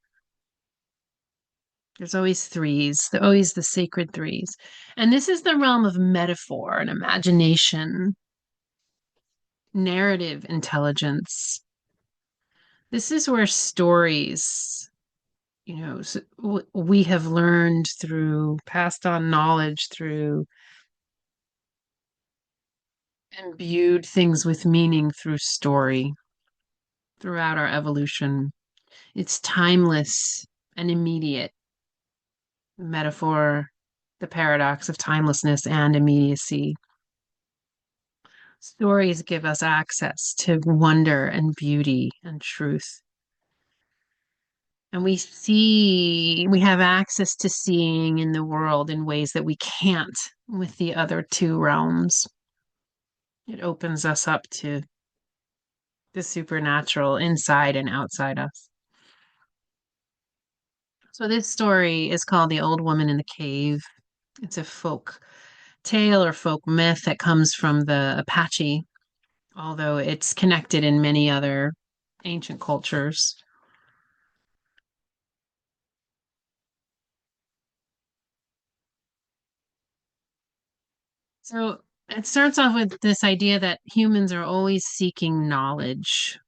S2: There's always threes, always the sacred threes. And this is the realm of metaphor and imagination, narrative intelligence. This is where stories, we have learned through passed on knowledge, through imbued things with meaning through story throughout our evolution. It's timeless and immediate. Metaphor, the paradox of timelessness and immediacy. Stories give us access to wonder and beauty and truth. And we have access to seeing in the world in ways that we can't with the other two realms. It opens us up to the supernatural inside and outside us. So this story is called The Old Woman in the Cave. It's a folk tale or folk myth that comes from the Apache, although it's connected in many other ancient cultures. So it starts off with this idea that humans are always seeking knowledge.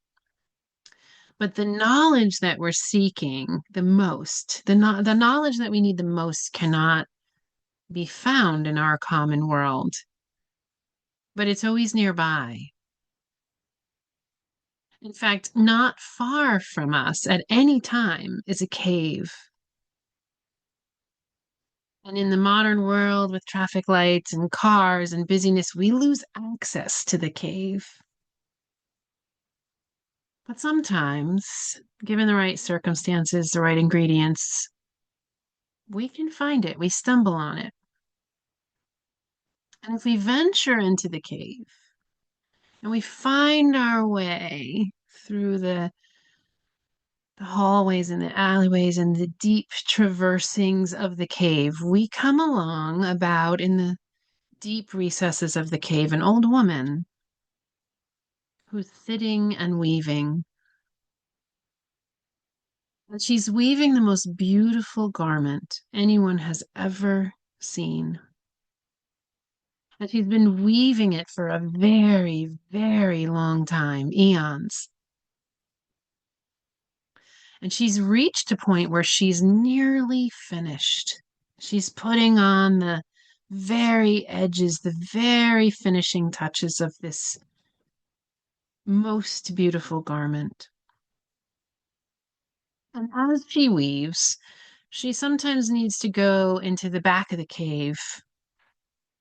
S2: But the knowledge that we're seeking the most, the knowledge that we need the most cannot be found in our common world, but it's always nearby. In fact, not far from us at any time is a cave. And in the modern world with traffic lights and cars and busyness, we lose access to the cave. But sometimes, given the right circumstances, the right ingredients, we can find it. We stumble on it. And if we venture into the cave and we find our way through the hallways and the alleyways and the deep traversing's of the cave, we come along about in the deep recesses of the cave an old woman who's sitting and weaving. And she's weaving the most beautiful garment anyone has ever seen. And she's been weaving it for a very, very long time, eons. And she's reached a point where she's nearly finished. She's putting on the very edges, the very finishing touches of this most beautiful garment. And as she weaves, she sometimes needs to go into the back of the cave,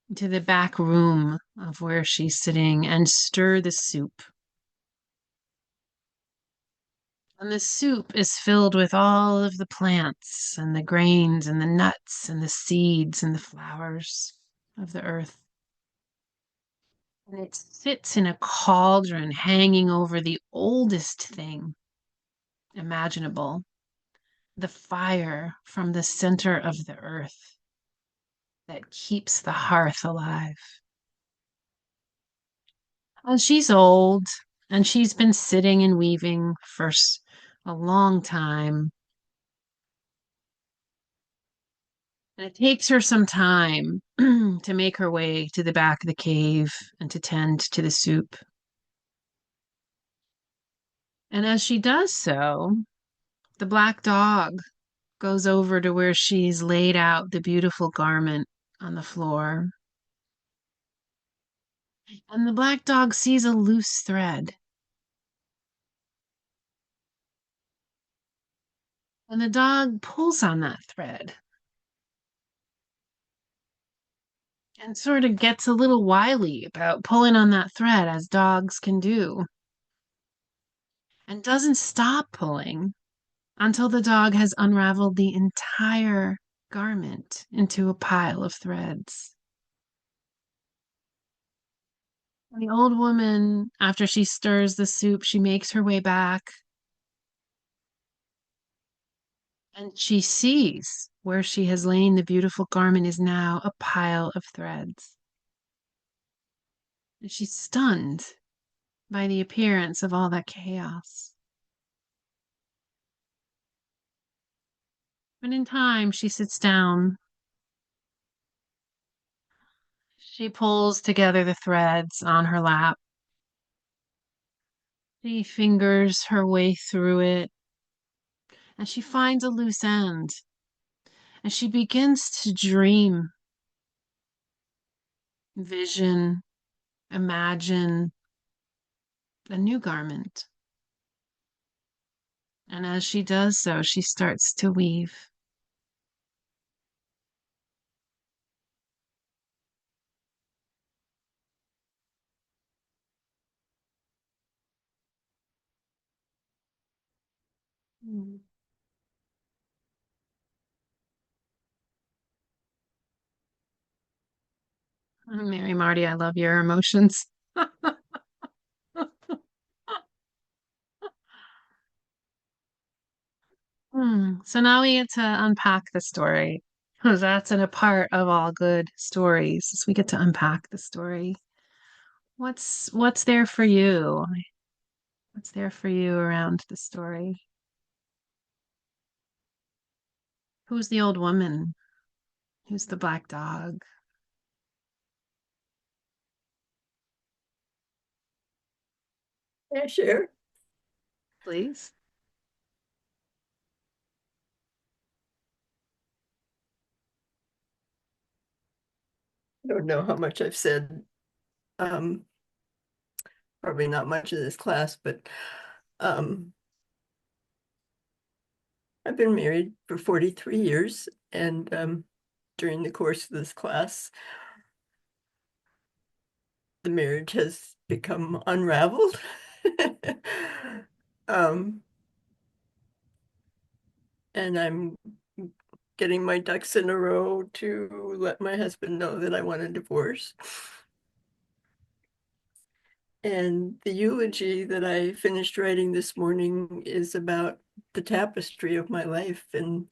S2: into the back room of where she's sitting and stir the soup. And the soup is filled with all of the plants and the grains and the nuts and the seeds and the flowers of the earth. And it sits in a cauldron hanging over the oldest thing imaginable, the fire from the center of the earth that keeps the hearth alive. Well, she's old and she's been sitting and weaving for a long time. And it takes her some time to make her way to the back of the cave and to tend to the soup. And as she does so, the black dog goes over to where she's laid out the beautiful garment on the floor. And the black dog sees a loose thread. And the dog pulls on that thread and sort of gets a little wily about pulling on that thread, as dogs can do, and doesn't stop pulling until the dog has unraveled the entire garment into a pile of threads. And the old woman, after she stirs the soup, she makes her way back and she sees where she has lain the beautiful garment is now a pile of threads. And she's stunned by the appearance of all that chaos. But in time, she sits down. She pulls together the threads on her lap. She fingers her way through it, and she finds a loose end. And she begins to dream, vision, imagine a new garment. And as she does so, she starts to weave. Mm. Mary Marty, I love your emotions. So now we get to unpack the story. Because that's a part of all good stories, is we get to unpack the story. What's there for you? What's there for you around the story? Who's the old woman? Who's the black dog?
S4: Can I share?
S2: Please.
S4: I don't know how much I've said. Probably not much of this class, but I've been married for 43 years, and during the course of this class, the marriage has become unraveled. And I'm getting my ducks in a row to let my husband know that I want a divorce. And the eulogy that I finished writing this morning is about the tapestry of my life and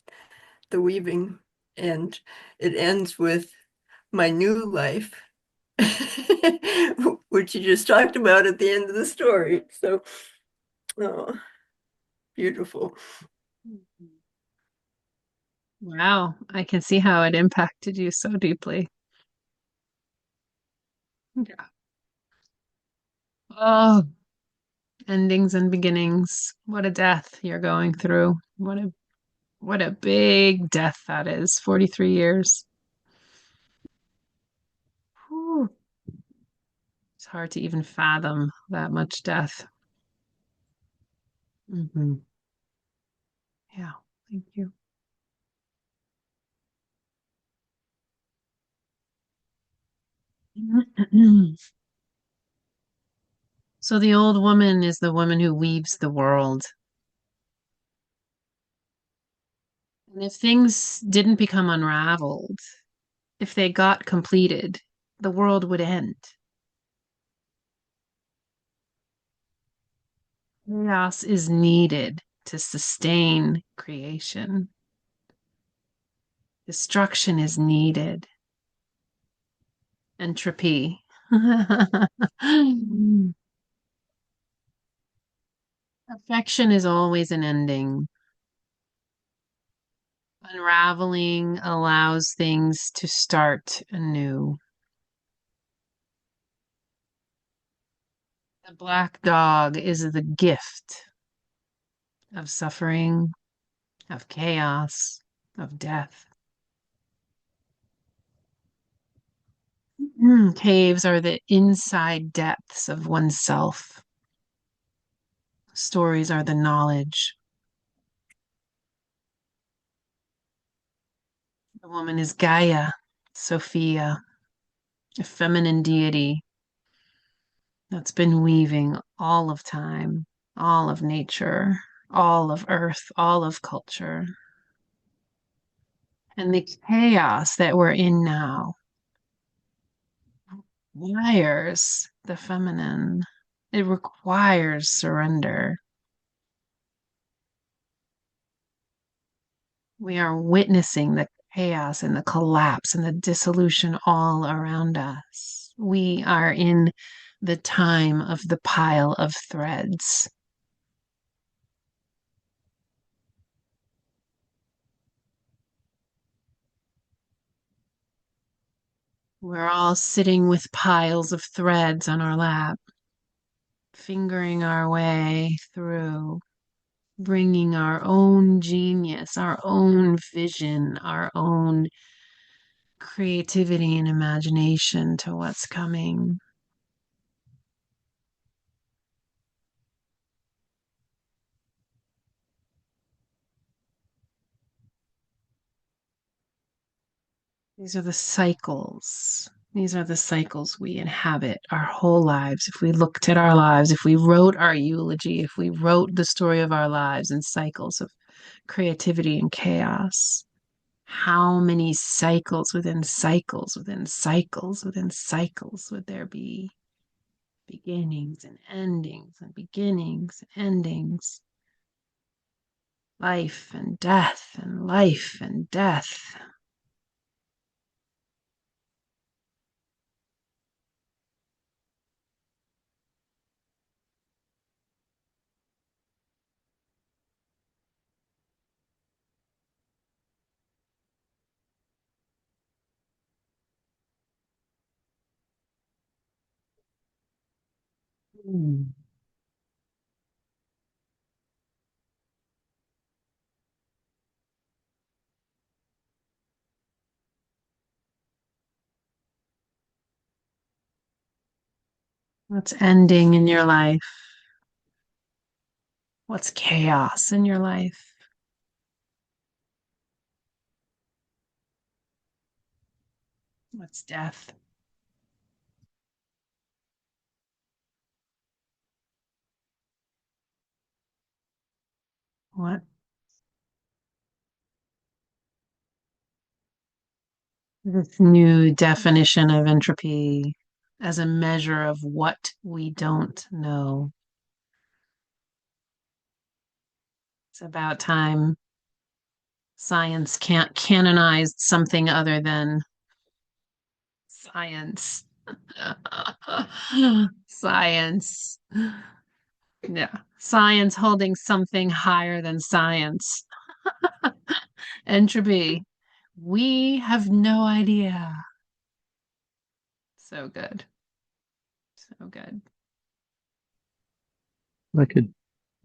S4: the weaving. And it ends with my new life, which you just talked about at the end of the story. So, oh, beautiful.
S2: Wow, I can see how it impacted you so deeply. Yeah. Oh, endings and beginnings. What a death you're going through. What a big death that is. 43 years. Whew. It's hard to even fathom that much death. Yeah, thank you. So the old woman is the woman who weaves the world. And if things didn't become unraveled, if they got completed, the world would end. Chaos is needed to sustain creation. Destruction is needed. Entropy. Affection is always an ending. Unraveling allows things to start anew. The black dog is the gift of suffering, of chaos, of death. Caves are the inside depths of oneself. Stories are the knowledge. The woman is Gaia, Sophia, a feminine deity that's been weaving all of time, all of nature, all of earth, all of culture. And the chaos that we're in now requires the feminine. It requires surrender. We are witnessing the chaos and the collapse and the dissolution all around us. We are in the time of the pile of threads. We're all sitting with piles of threads on our lap, fingering our way through, bringing our own genius, our own vision, our own creativity and imagination to what's coming. These are the cycles. These are the cycles we inhabit our whole lives. If we looked at our lives, if we wrote our eulogy, if we wrote the story of our lives in cycles of creativity and chaos, how many cycles within cycles within cycles within cycles would there be? Beginnings and endings and beginnings and endings. Life and death and life and death. What's ending in your life? What's chaos in your life? What's death? What? This new definition of entropy as a measure of what we don't know. It's about time science can't canonize something other than science. Science. Yeah. Science holding something higher than science. Entropy. We have no idea. So good. So good.
S11: I could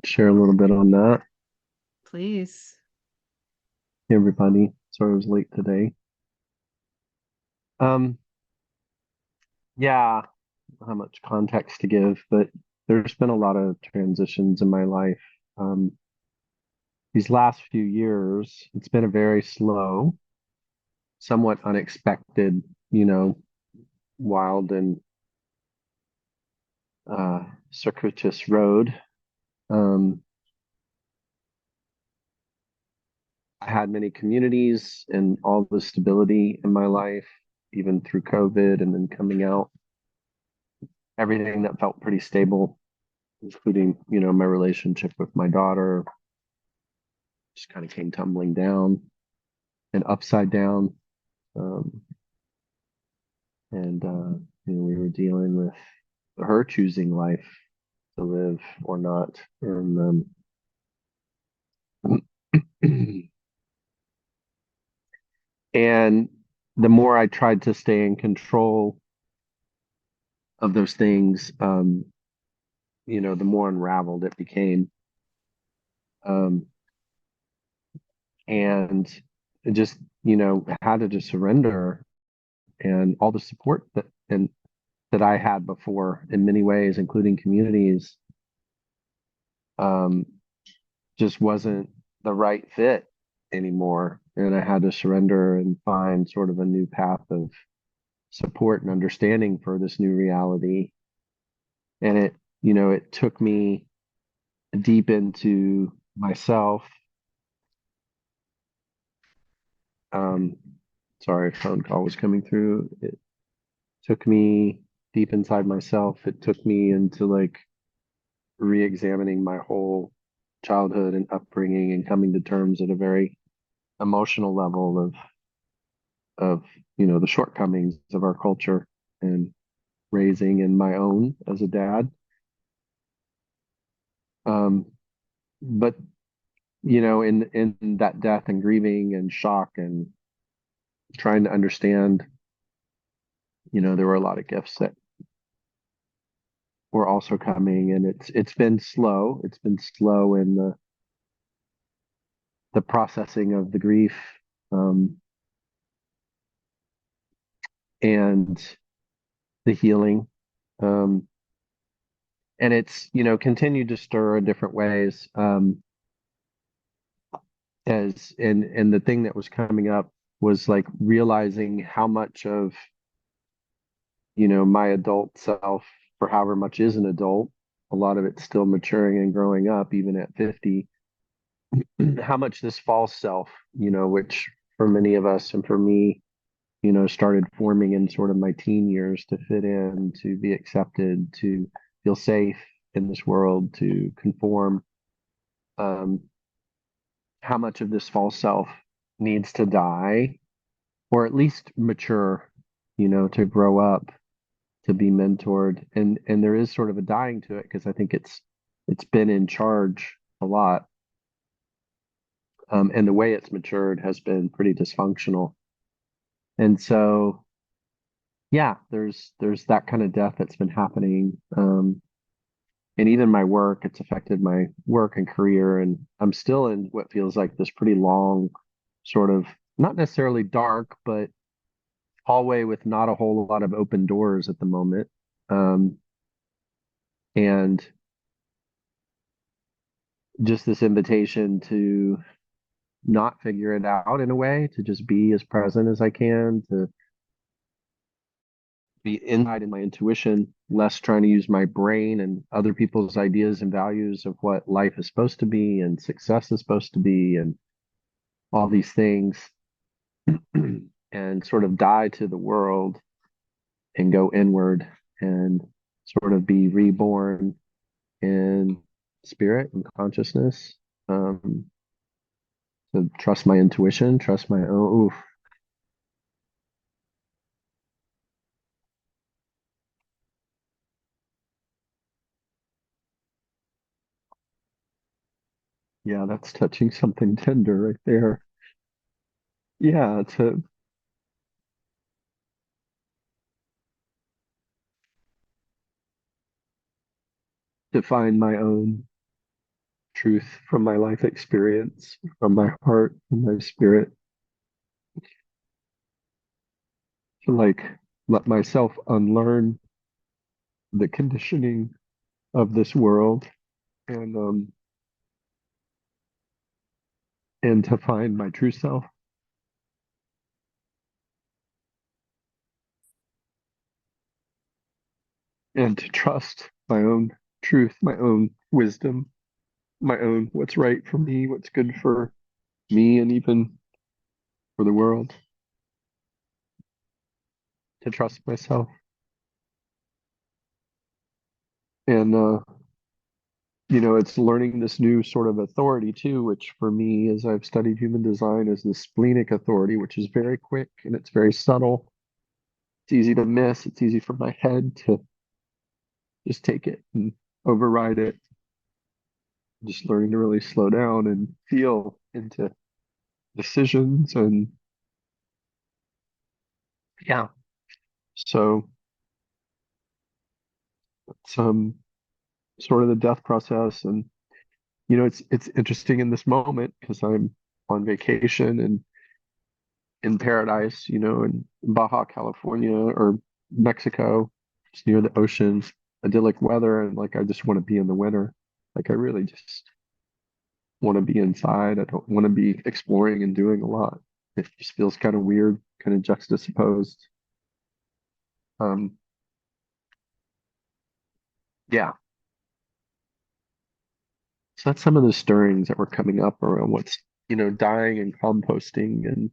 S11: share a little bit on that.
S2: Please.
S11: Hey, everybody. Sorry I was late today. Yeah, I don't know how much context to give, but there's been a lot of transitions in my life. These last few years, it's been a very slow, somewhat unexpected, wild and circuitous road. I had many communities and all the stability in my life, even through COVID and then coming out, everything that felt pretty stable, including, my relationship with my daughter, just kind of came tumbling down and upside down. Um, and, we were dealing with her choosing life to live or not. And And the more I tried to stay in control of those things, the more unraveled it became. Um, and it just, had to just surrender, and all the support that I had before in many ways, including communities, um, just wasn't the right fit anymore. And I had to surrender and find sort of a new path of support and understanding for this new reality. And it took me deep into myself. Um, sorry, phone call was coming through. It took me deep inside myself. It took me into like re-examining my whole childhood and upbringing and coming to terms at a very emotional level of the shortcomings of our culture, and raising in my own as a dad. But in that death and grieving and shock and trying to understand, there were a lot of gifts that were also coming, and it's been slow. It's been slow in the processing of the grief, and the healing. And it's, continued to stir in different ways. And the thing that was coming up was like realizing how much of, my adult self, for however much is an adult, a lot of it's still maturing and growing up, even at 50, how much this false self, which for many of us and for me, started forming in sort of my teen years to fit in, to be accepted, to feel safe in this world, to conform. How much of this false self needs to die, or at least mature, to grow up, to be mentored. And there is sort of a dying to it, because I think it's been in charge a lot. And the way it's matured has been pretty dysfunctional. And so, yeah, there's that kind of death that's been happening. And even my work, it's affected my work and career. And I'm still in what feels like this pretty long, sort of, not necessarily dark, but hallway with not a whole lot of open doors at the moment. And just this invitation to not figure it out, in a way, to just be as present as I can, to be inside in my intuition, less trying to use my brain and other people's ideas and values of what life is supposed to be and success is supposed to be and all these things, and sort of die to the world and go inward and sort of be reborn in spirit and consciousness. To trust my intuition, trust my own. Oof. Yeah, that's touching something tender right there. Yeah, to find my own truth from my life experience, from my heart and my spirit, to like let myself unlearn the conditioning of this world, and and to find my true self, and to trust my own truth, my own wisdom, my own what's right for me, what's good for me, and even for the world. To trust myself. And it's learning this new sort of authority too, which for me, as I've studied human design, is the splenic authority, which is very quick and it's very subtle. It's easy to miss. It's easy for my head to just take it and override it. Just learning to really slow down and feel into decisions and Yeah. So it's sort of the death process, and it's interesting in this moment because I'm on vacation and in paradise, in Baja California or Mexico, just near the ocean, idyllic weather, and like I just want to be in the winter. Like I really just want to be inside. I don't want to be exploring and doing a lot. It just feels kind of weird, kind of juxtaposed. Um, yeah. So that's some of the stirrings that were coming up around what's, dying and composting and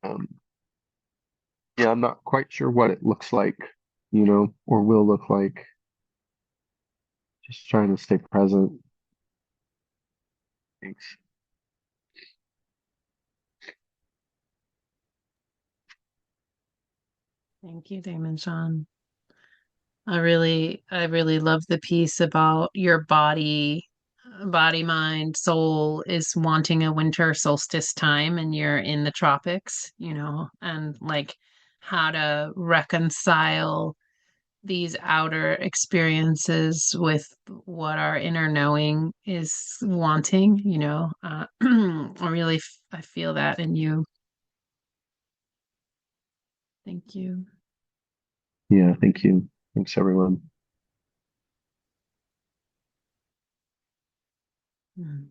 S11: um, yeah, I'm not quite sure what it looks like, or will look like. Just trying to stay present. Thanks.
S2: Thank you, Damon Sean. I really love the piece about your body, mind, soul is wanting a winter solstice time and you're in the tropics, and like how to reconcile these outer experiences with what our inner knowing is wanting, I feel that in you. Thank you.
S11: Yeah, thank you. Thanks, everyone.
S2: Mm.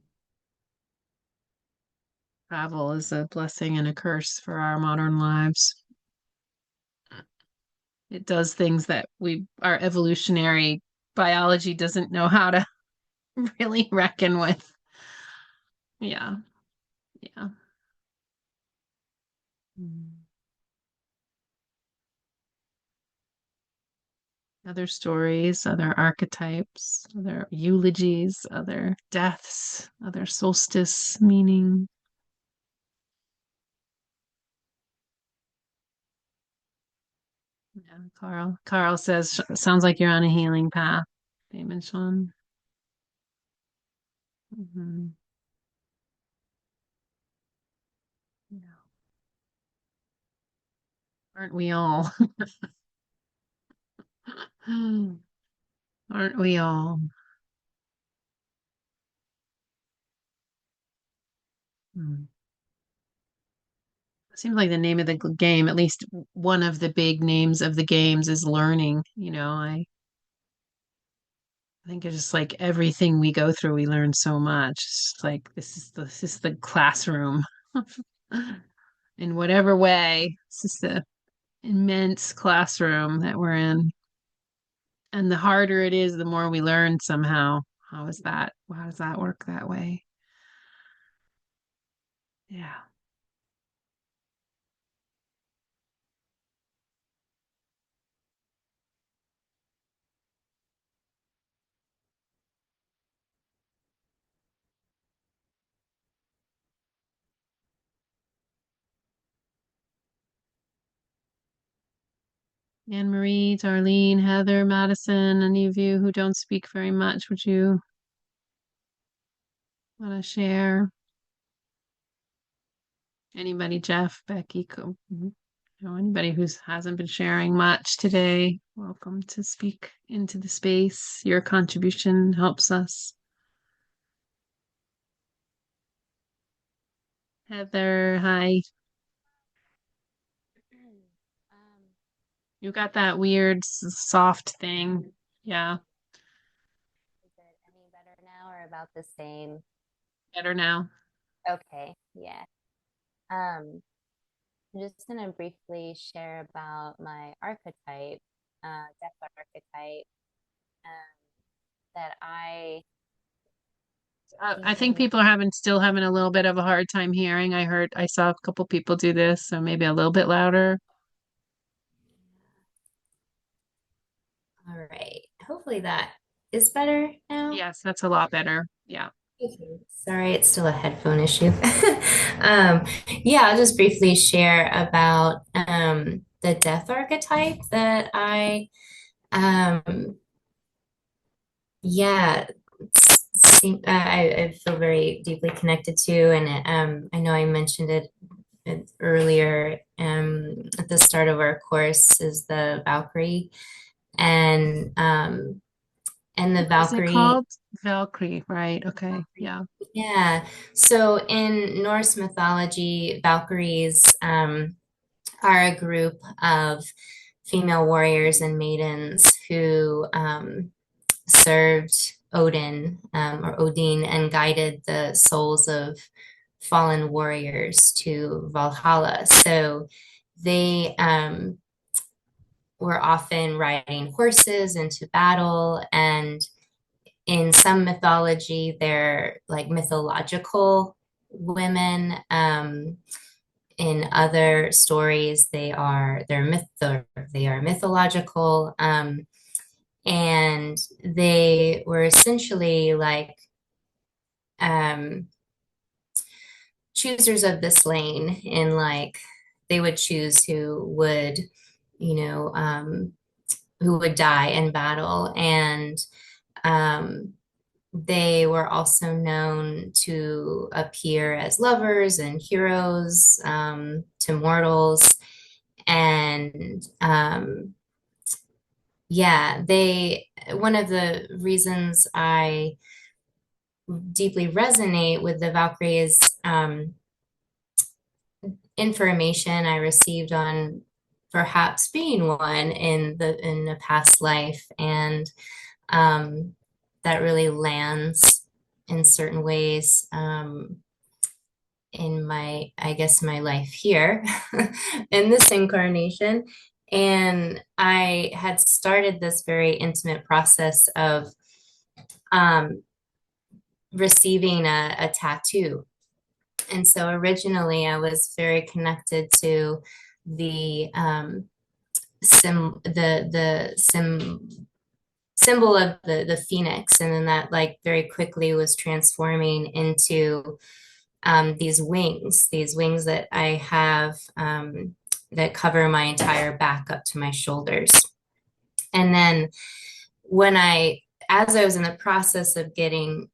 S2: Travel is a blessing and a curse for our modern lives. It does things that our evolutionary biology doesn't know how to really reckon with. Yeah, yeah. Mm. Other stories, other archetypes, other eulogies, other deaths, other solstice meaning. Yeah, Carl. Carl says, sounds like you're on a healing path, Damon Sean. Mhm. Yeah. Aren't we all? Aren't we all? Hmm. Seems like the name of the game, at least one of the big names of the games is learning. I think it's just like everything we go through, we learn so much. It's like this is the classroom in whatever way. This is the immense classroom that we're in. And the harder it is, the more we learn somehow. How is that? How does that work that way? Yeah. Anne Marie, Darlene, Heather, Madison, any of you who don't speak very much, would you want to share? Anybody, Jeff, Becky, anybody who hasn't been sharing much today, welcome to speak into the space. Your contribution helps us. Heather, hi. You got that weird soft thing. Yeah,
S12: Is it any better now or about the same?
S2: better now.
S12: Okay, yeah. Um, I'm just gonna briefly share about my archetype, death archetype, um, that
S2: I think people are still having a little bit of a hard time hearing. I saw a couple people do this, so maybe a little bit louder.
S12: All right. Hopefully that is better now.
S2: Yes, that's a lot better. Yeah.
S12: Okay. Sorry, it's still a headphone issue. Yeah, I'll just briefly share about the death archetype that um, yeah, I feel very deeply connected to, and I know I mentioned it earlier at the start of our course is the Valkyrie, and the
S2: Is it
S12: Valkyrie.
S2: called Valkyrie, right? Okay. Yeah.
S12: Yeah. So in Norse mythology, Valkyries are a group of female warriors and maidens who served Odin or Odin and guided the souls of fallen warriors to Valhalla. So they were often riding horses into battle, and in some mythology, they're like mythological women. In other stories, they are mythological, and they were essentially like um, choosers of the slain. In like they would choose you know, who would die in battle, and um, they were also known to appear as lovers and heroes to mortals. And yeah, one of the reasons I deeply resonate with the Valkyrie is information I received on perhaps being one in the past life, and that really lands in certain ways in I guess, my life here in this incarnation. And I had started this very intimate process of um, receiving a tattoo. And so originally I was very connected to the symbol of the phoenix, and then that like very quickly was transforming into these wings that I have that cover my entire back up to my shoulders. And then as I was in the process of getting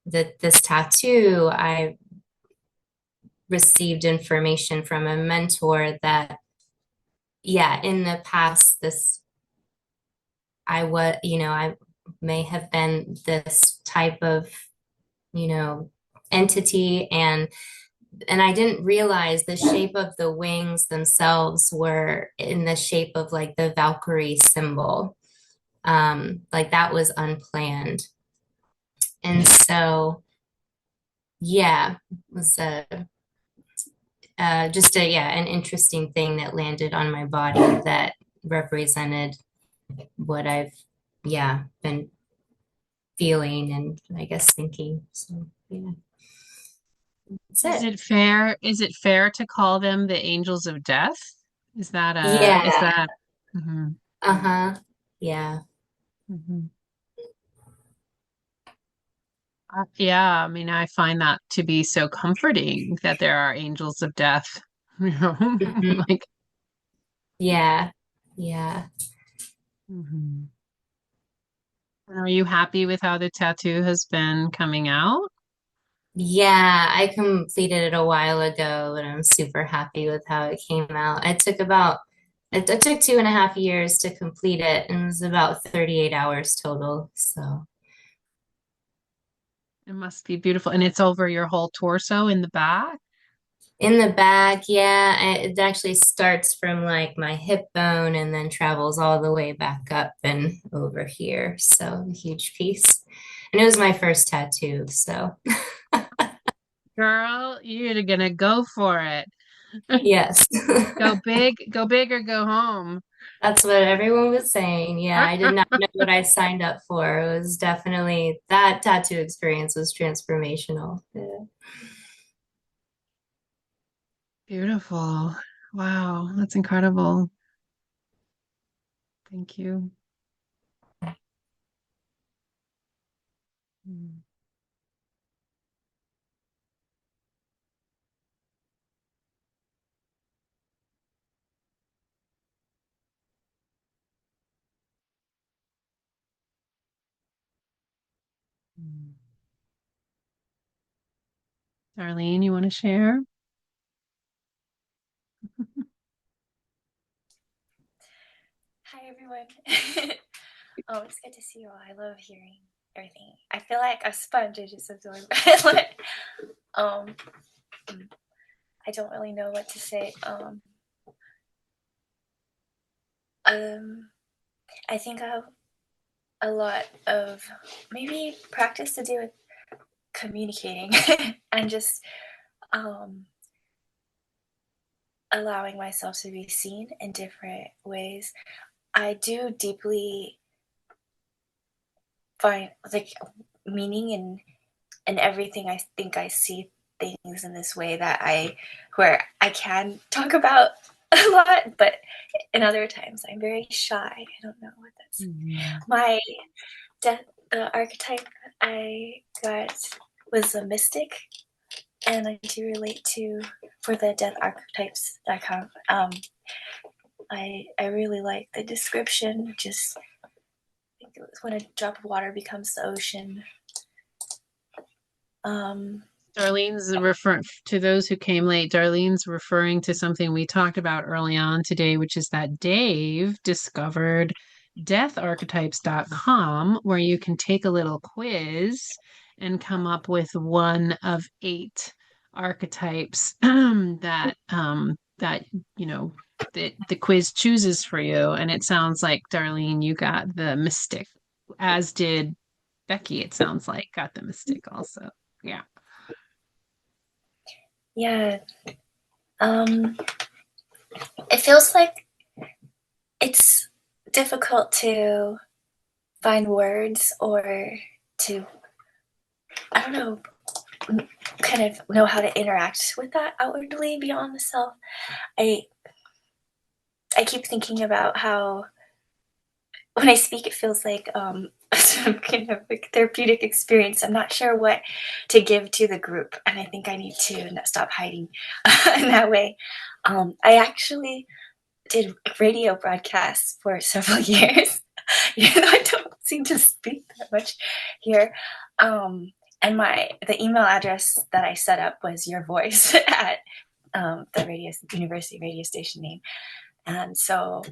S12: this tattoo, I received information from a mentor that, yeah, in the past, I may have been this type of, entity, and I didn't realize the shape of the wings themselves were in the shape of like the Valkyrie symbol. Like that was unplanned. And so, yeah, it was an interesting thing that landed on my body that represented what I've, yeah, been feeling and I guess thinking. So, yeah.
S2: Is it fair to call them the angels of death? Is that
S12: Yeah.
S2: Mhm,
S12: Uh-huh. Yeah.
S2: mhm. Yeah, I mean, I find that to be so comforting that there are angels of death. You know,
S12: Mhm.
S2: like,
S12: Yeah. Yeah.
S2: mhm. Are you happy with how the tattoo has been coming out?
S12: Yeah, I completed it a while ago, and I'm super happy with how it came out. It took 2.5 years to complete it, and it was about 38 hours total. So
S2: It must be beautiful. And it's over your whole torso in the back?
S12: in the back, yeah, it actually starts from like my hip bone and then travels all the way back up and over here. So a huge piece. And it was my first tattoo, so
S2: Girl, you're gonna go for it.
S12: yes.
S2: Go big or go home.
S12: That's what everyone was saying. Yeah, I did not know what I signed up for. It was definitely that tattoo experience was transformational. Yeah.
S2: Beautiful. Wow, that's incredible. Thank you. Mm. Mm. Darlene, you want to share?
S13: Hi everyone. It's good to see you all. I love hearing everything. I feel like a sponge. I just absorb. um, I don't really know what to say. I think I have a lot of maybe practice to do with communicating and just allowing myself to be seen in different ways. I do deeply find like meaning in everything. I think I see things in this way that where I can talk about a lot, but in other times I'm very shy. I don't know what that's. My death, the archetype I got was a mystic, and I do relate to for the death archetypes.com. I really like the description. Just I think it was when a drop of water becomes the ocean.
S2: Darlene's referring to those who came late. Darlene's referring to something we talked about early on today, which is that Dave discovered deatharchetypes.com, where you can take a little quiz and come up with one of 8 archetypes that the quiz chooses for you. And it sounds like, Darlene, you got the mystic, as did Becky, it sounds like, got the mystic also. Yeah.
S13: Yeah. It feels like it's difficult to find words or to, I don't know, kind of know how to interact with that outwardly beyond the self. I keep thinking about how when I speak, it feels like some kind of like therapeutic experience. I'm not sure what to give to the group, and I think I need to stop hiding in that way. I actually did radio broadcasts for several years, even though I don't seem to speak that much here. And the email address that I set up was Your Voice at the university radio station name. And so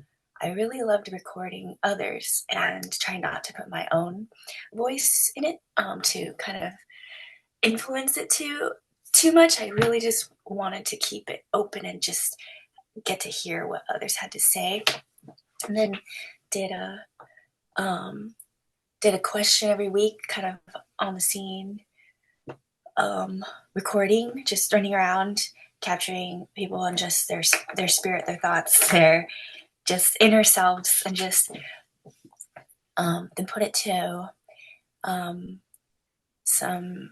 S13: I really loved recording others and trying not to put my own voice in it to kind of influence it too much. I really just wanted to keep it open and just get to hear what others had to say. And then did a question every week, kind of on the scene, recording, just running around, capturing people and just their spirit, their thoughts, their just inner selves, and just then put it to some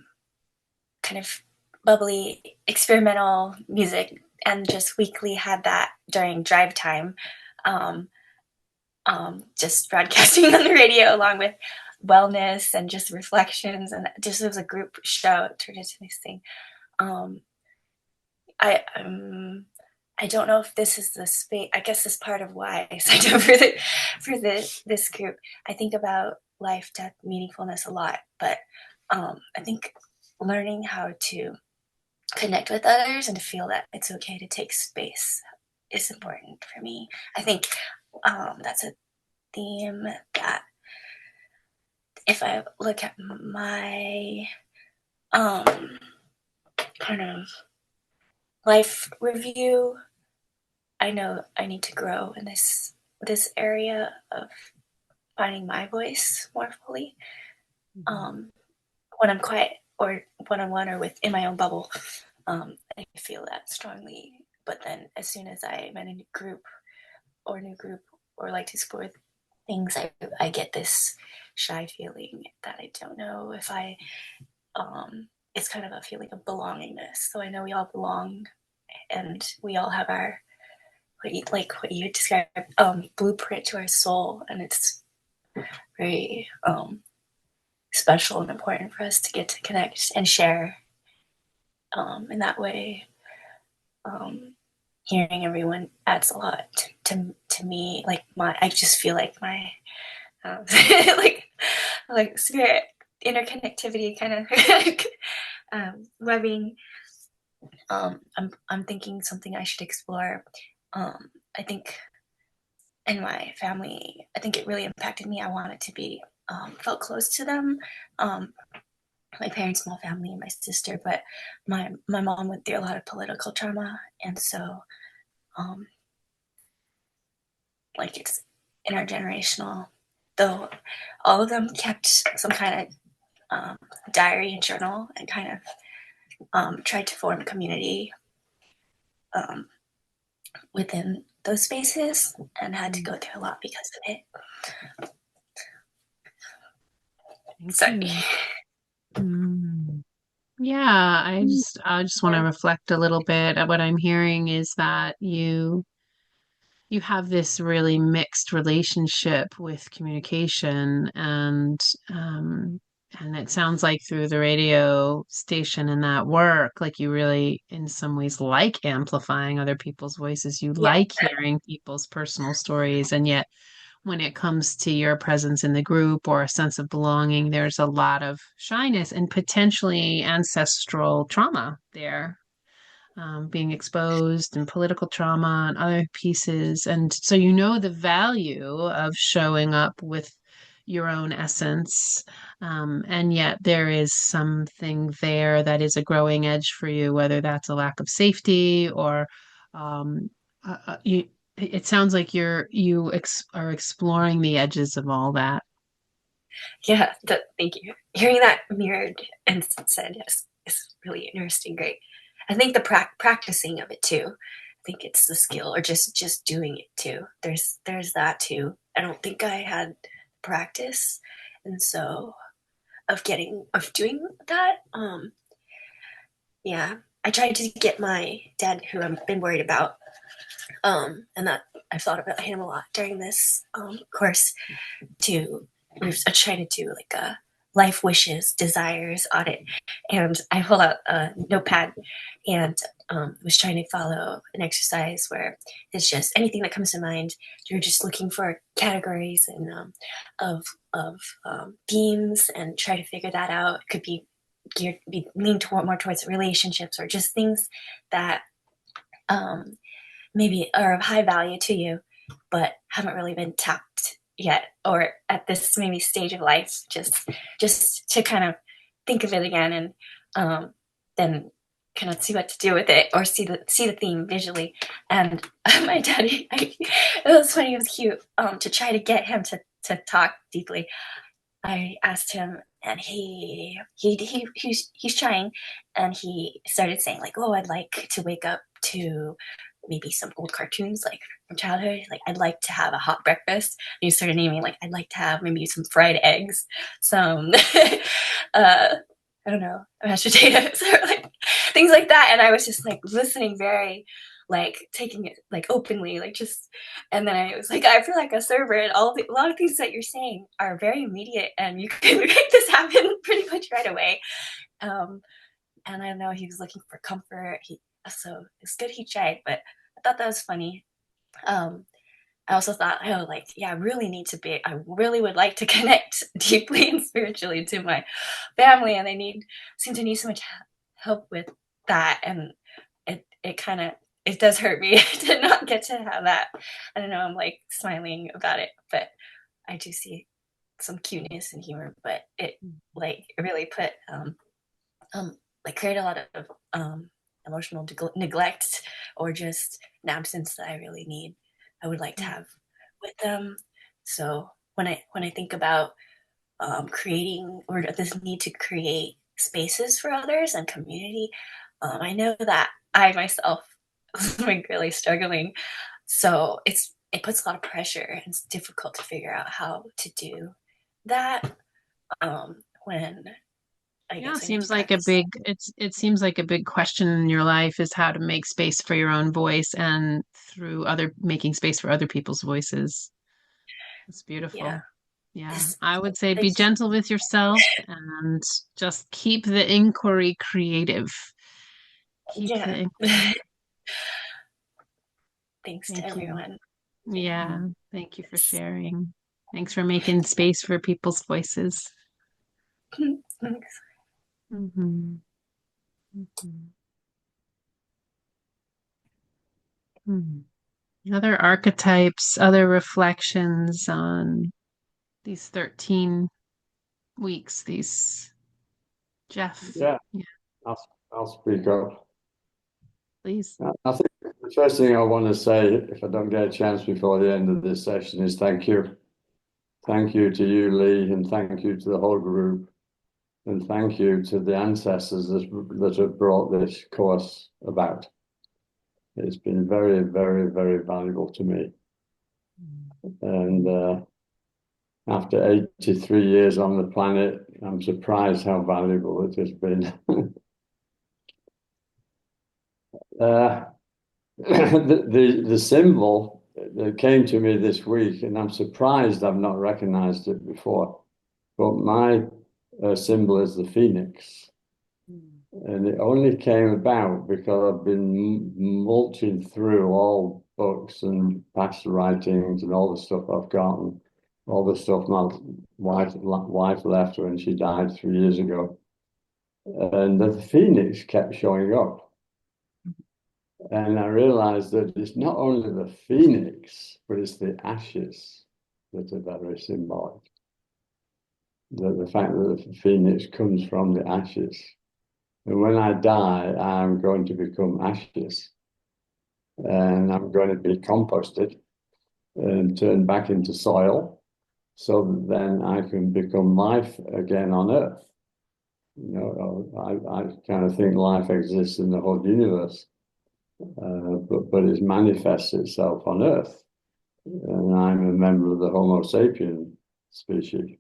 S13: kind of bubbly experimental music, and just weekly had that during drive time, just broadcasting on the radio along with wellness and just reflections, and just as a group show it turned into this thing. I don't know if this is the space. I guess this is part of why I signed up for this group. I think about life, death, meaningfulness a lot, but I think learning how to connect with others and to feel that it's okay to take space is important for me. I think that's a theme that if I look at my kind of life review, I know I need to grow in this area of finding my voice more fully. When I'm quiet or one-on-one or in my own bubble, I feel that strongly. But then as soon as I'm in a new group or like to explore things, I get this shy feeling that I don't know if it's kind of a feeling of belongingness. So I know we all belong, and we all have our what you described, blueprint to our soul, and it's very special and important for us to get to connect and share in that way. Hearing everyone adds a lot to me. Like I just feel like my like spirit interconnectivity kind of webbing. I'm thinking something I should explore. I think and my family, I think it really impacted me. I wanted to be felt close to them. My parents, small family, and my sister, but my mom went through a lot of political trauma, and so like it's intergenerational. Though all of them kept some kind of diary and journal and kind of tried to form community within those spaces, and had to go through a lot because of it. Sorry.
S2: Yeah, I just want to reflect a little bit. What I'm hearing is that you have this really mixed relationship with communication, and it sounds like through the radio station and that work, like you really in some ways like amplifying other people's voices. You like hearing people's personal stories, and yet when it comes to your presence in the group or a sense of belonging, there's a lot of shyness and potentially ancestral trauma there, being exposed, and political trauma and other pieces. And so you know the value of showing up with your own essence. And yet there is something there that is a growing edge for you, whether that's a lack of safety or you. It sounds like are exploring the edges of all that.
S13: Yeah, thank you. Hearing that mirrored and said is really interesting. Great. I think the practicing of it too. I think it's the skill, or just doing it too. There's that too. I don't think I had practice, and so of doing that. Yeah, I tried to get my dad, who I've been worried about, and that I've thought about him a lot during this course. We're trying to do like a life wishes, desires audit, and I pulled out a notepad and was trying to follow an exercise where it's just anything that comes to mind. You're just looking for categories and of themes, and try to figure that out. It could be leaned more towards relationships, or just things that maybe are of high value to you, but haven't really been tapped yet, or at this maybe stage of life, just to kind of think of it again, and then kind of see what to do with it, or see the theme visually. And my daddy, it was funny, it was cute, to try to get him to talk deeply. I asked him, and he's trying, and he started saying like, "Oh, I'd like to wake up to maybe some old cartoons like from childhood. Like I'd like to have a hot breakfast." And he started naming like, "I'd like to have maybe some fried eggs, some I don't know, mashed potatoes," or like things like that. And I was just like listening, very like taking it like openly, like just. And then I was like, I feel like a server, and a lot of things that you're saying are very immediate, and you can make this happen pretty much right away. And I know he was looking for comfort. So it's good he tried, but I thought that was funny. I also thought, oh, like, yeah, I really would like to connect deeply and spiritually to my family, and they seem to need so much help with that. And it does hurt me to not get to have that. I don't know, I'm like smiling about it, but I do see some cuteness and humor, but it really put, like create a lot of emotional neglect, or just an absence that I really need. I would like to have with them. So when I think about creating, or this need to create spaces for others and community, I know that I myself am really struggling. So it puts a lot of pressure, and it's difficult to figure out how to do that when I
S2: Yeah,
S13: guess I need to
S2: seems like
S13: practice.
S2: it seems like a big question in your life is how to make space for your own voice, and through making space for other people's voices. It's
S13: Yeah.
S2: beautiful. Yeah,
S13: This,
S2: I would say be
S13: this,
S2: gentle with yourself and just keep the inquiry creative. Keep the
S13: yeah.
S2: inquiry.
S13: Thanks to
S2: Thank you.
S13: everyone.
S2: Yeah, thank you for sharing. Thanks for making space for people's voices.
S13: Thanks.
S2: Mm-hmm. Mm-hmm. Mm-hmm. Other archetypes, other reflections on these 13 weeks, these Jeff.
S14: Yeah,
S2: Yeah,
S14: I'll speak up.
S2: please.
S14: I think the first thing I want to say, if I don't get a chance before the end of this session, is thank you. Thank you to you, Lee, and thank you to the whole group. And thank you to the ancestors that have brought this course about. It's been very, very, very valuable to me. And after 83 years on the planet, I'm surprised how valuable it has been. The symbol that came to me this week, and I'm surprised I've not recognized it before, but my symbol is the phoenix. And it only came about because I've been mulching through all books and past writings and all the stuff I've gotten, all the stuff my wife left when she died 3 years ago. And the phoenix kept showing up. And I realized that it's not only the phoenix, but it's the ashes that are very symbolic. The fact that the phoenix comes from the ashes. And when I die, I'm going to become ashes. And I'm going to be composted and turned back into soil so that then I can become life again on Earth. You know, I kind of think life exists in the whole universe. But it manifests itself on Earth. And I'm a member of the Homo sapien species.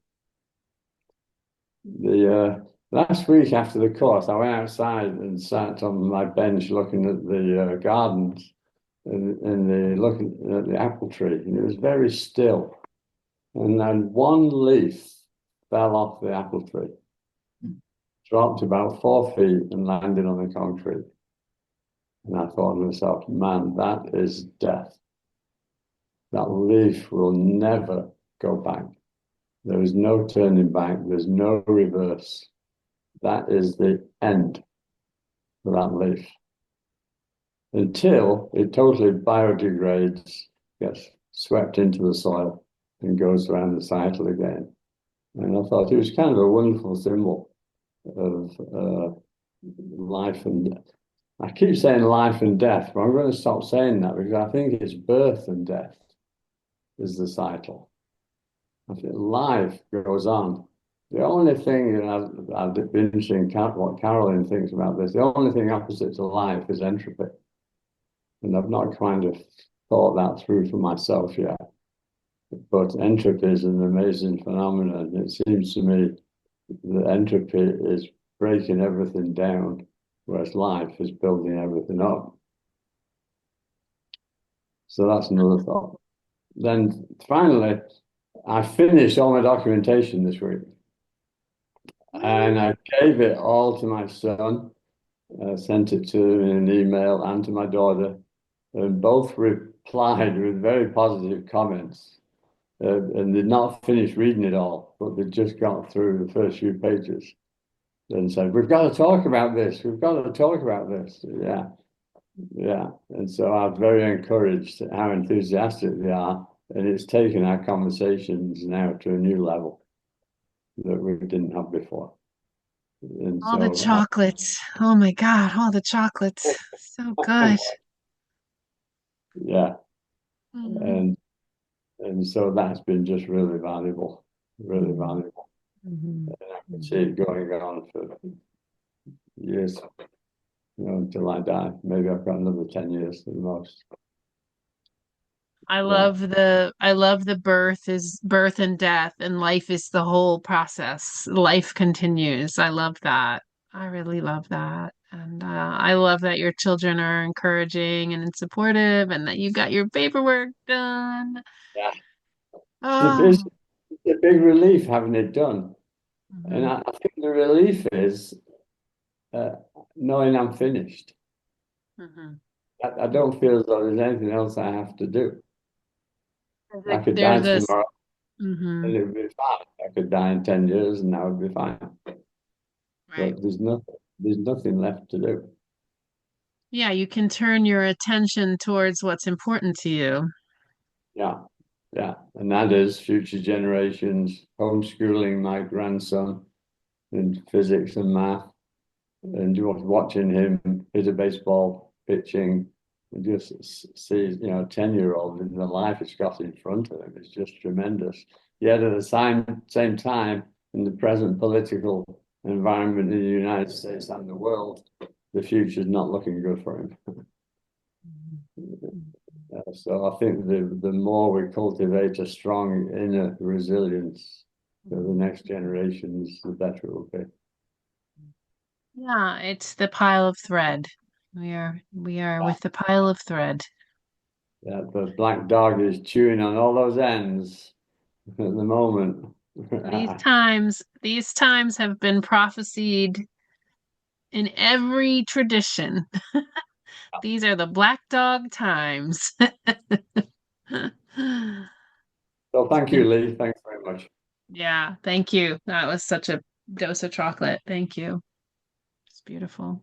S14: The last week after the course, I went outside and sat on my bench looking at the gardens and looking at the apple tree, and it was very still. And then one leaf fell off the apple tree, dropped about 4 feet and landed on the concrete. And I thought to myself, man, that is death. That leaf will never go back. There is no turning back. There's no reverse. That is the end for that leaf. Until it totally biodegrades, gets swept into the soil and goes around the cycle again. And I thought it was kind of a wonderful symbol of life and death. I keep saying life and death, but I'm going to stop saying that because I think it's birth and death is the cycle. I think life goes on. The only thing, and I've been interested in what Carolyn thinks about this, the only thing opposite to life is entropy. And I've not kind of thought that through for myself yet. But entropy is an amazing phenomenon. It seems to me that entropy is breaking everything down, whereas life is building everything up. So that's another thought. Then finally, I finished all my documentation this week. And I gave it all to my son, sent it to him in an email and to my daughter, and both replied with very positive comments. And they'd not finished reading it all, but they just got through the first few pages and said, we've got to talk about this. We've got to talk about this. Yeah. Yeah. And so I'm very encouraged how enthusiastic they are. And it's taken our conversations now to a new level that we didn't have before. And
S2: All the chocolates. Oh my God, all the chocolates. So good.
S14: Yeah. And so that's been just really valuable, really valuable. And I can see it going on for years, until I die. Maybe I've got another 10 years at the most.
S2: I love the birth and death, and life is the whole process. Life continues. I love that. I really love that. And I love that your children are encouraging and supportive and that you got your paperwork done.
S14: Yeah.
S2: Oh.
S14: It's a big relief having it done. And I think the relief is knowing I'm finished. I don't feel as though there's anything else I have to do. I could die tomorrow and it would be fine. I could die in 10 years and that would be fine. Right. But there's nothing left to do.
S2: Yeah, you can turn your attention towards what's important to you.
S14: Yeah, yeah. And that is future generations, homeschooling my grandson in physics and math, and just watching him hit a baseball pitching and just see, 10-year-old in the life it's got in front of him is just tremendous. Yet at the same time, in the present political environment in the United States and the world, the future is not looking good for him. So I think the more we cultivate a strong inner resilience for the next generations, the better it will be.
S2: Yeah, it's the pile of thread. We are with the pile of thread.
S14: Yeah, the black dog is chewing on all those ends at the moment.
S2: These times have been prophesied in every tradition. These are the black dog times.
S14: So thank you, Lee. Thanks very much.
S2: Yeah, thank you. That was such a dose of chocolate. Thank you. It's beautiful.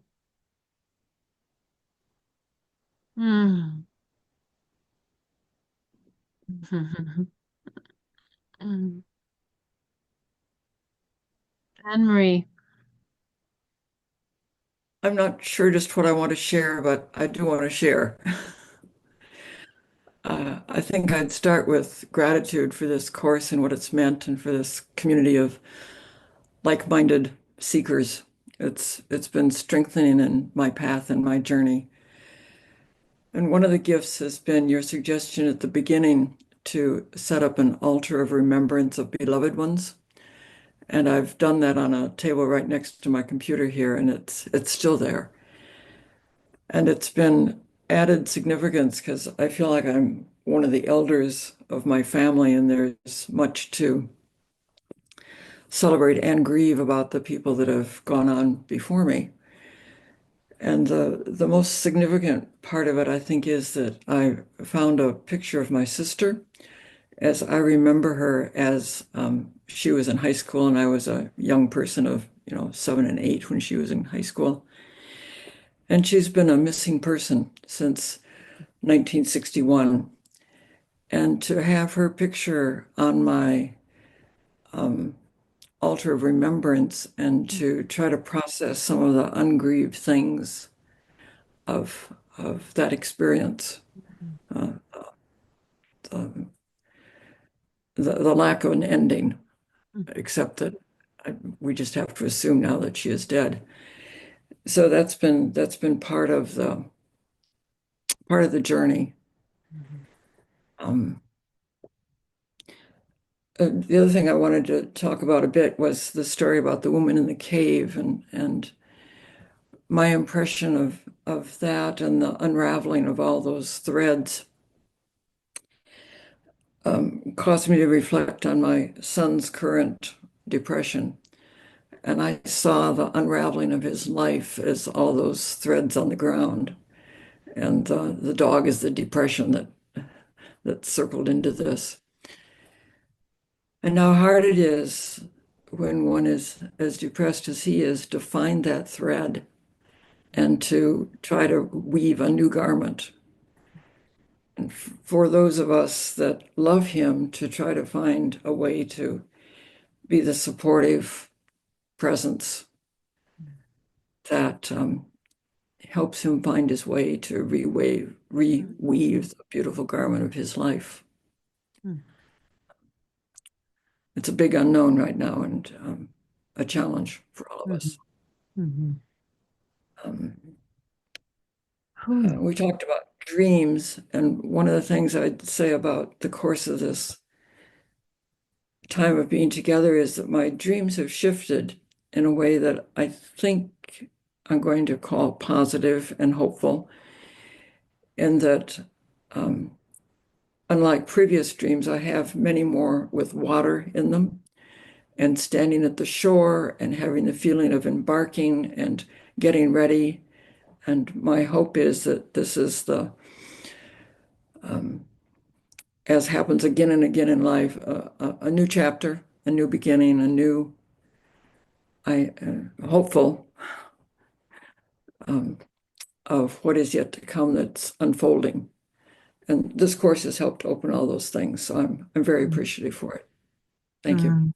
S2: Mm. Mm. Anne-Marie.
S15: I'm not sure just what I want to share, but I do want to share. I think I'd start with gratitude for this course and what it's meant, and for this community of like-minded seekers. It's been strengthening in my path and my journey. And one of the gifts has been your suggestion at the beginning to set up an altar of remembrance of beloved ones. And I've done that on a table right next to my computer here, and it's still there. And it's been added significance because I feel like I'm one of the elders of my family, and there's much to celebrate and grieve about the people that have gone on before me. And the most significant part of it, I think, is that I found a picture of my sister as I remember her as she was in high school, and I was a young person of 7 and 8 when she was in high school. And she's been a missing person since 1961. And to have her picture on my altar of remembrance, and to try to process some of the ungrieved things of that experience, uh, the, the lack of an ending, except that we just have to assume now that she is dead. So that's been part of the journey. The other thing I wanted to talk about a bit was the story about the woman in the cave, and my impression of that, and the unraveling of all those threads caused me to reflect on my son's current depression. And I saw the unraveling of his life as all those threads on the ground. And the dog is the depression that circled into this. And how hard it is when one is as depressed as he is to find that thread and to try to weave a new garment. And for those of us that love him, to try to find a way to be the supportive presence that helps him find his way to reweave the beautiful garment of his life. It's a big unknown right now, and a challenge for all of us. We talked about dreams, and one of the things I'd say about the course of this time of being together is that my dreams have shifted in a way that I think I'm going to call positive and hopeful, in that unlike previous dreams, I have many more with water in them, and standing at the shore and having the feeling of embarking and getting ready. And my hope is that this is as happens again and again in life, a new chapter, a new beginning, a new, hopeful of what is yet to come that's unfolding. And this course has helped open all those things. So I'm very appreciative for it. Thank you.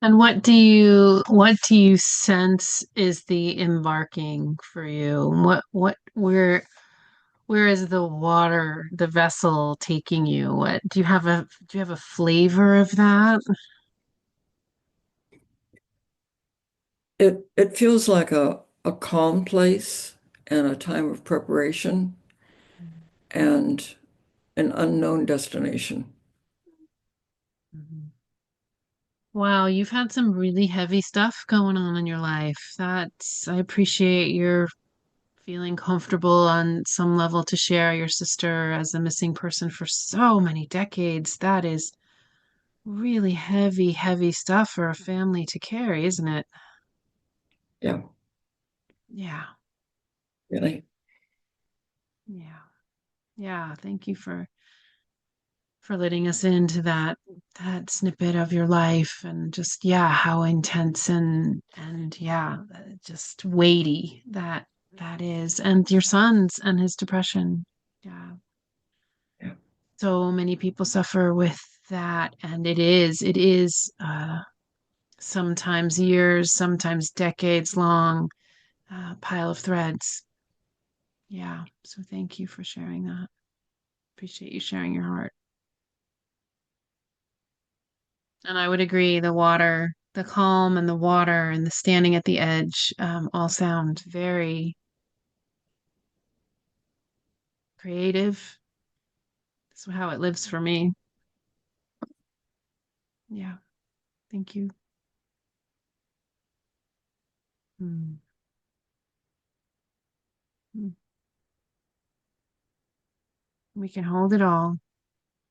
S2: And what do you sense is the embarking for you? Where is the water, the vessel taking you? What do you have a flavor of that?
S15: It feels like a calm place and a time of preparation and an unknown destination.
S2: Wow, you've had some really heavy stuff going on in your life. I appreciate your feeling comfortable on some level to share your sister as a missing person for so many decades. That is really heavy, heavy stuff for a family to carry, isn't it?
S15: Yeah,
S2: Yeah.
S15: really.
S2: Yeah. Yeah. Thank you for letting us into that snippet of your life and just how intense and just weighty that is. And your son's and his depression. Yeah.
S15: Yeah.
S2: So many people suffer with that, and it is sometimes years, sometimes decades long pile of threads. Yeah. So thank you for sharing that. Appreciate you sharing your heart. And I would agree, the water, the calm and the water and the standing at the edge, all sound very creative. That's how it lives for me. Yeah. Thank you. Mm. Mm. We can hold it all.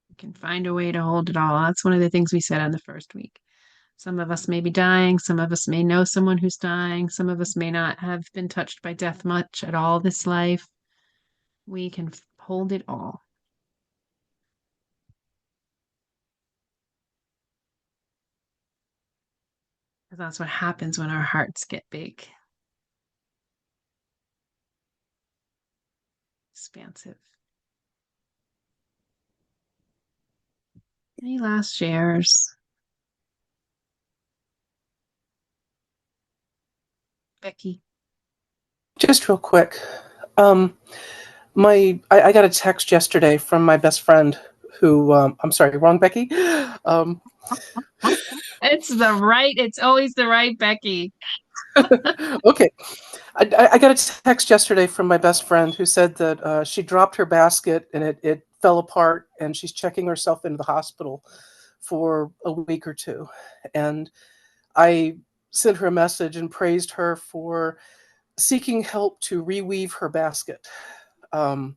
S2: We can find a way to hold it all. That's one of the things we said on the first week. Some of us may be dying. Some of us may know someone who's dying. Some of us may not have been touched by death much at all this life. We can hold it all. Because that's what happens when our hearts get big. Expansive. Any last shares? Becky.
S6: Just real quick. I got a text yesterday from my best friend who I'm sorry, wrong Becky.
S2: It's always the right Becky.
S6: Okay. I got a text yesterday from my best friend who said that she dropped her basket and it fell apart and she's checking herself into the hospital for a week or two. And I sent her a message and praised her for seeking help to reweave her basket. And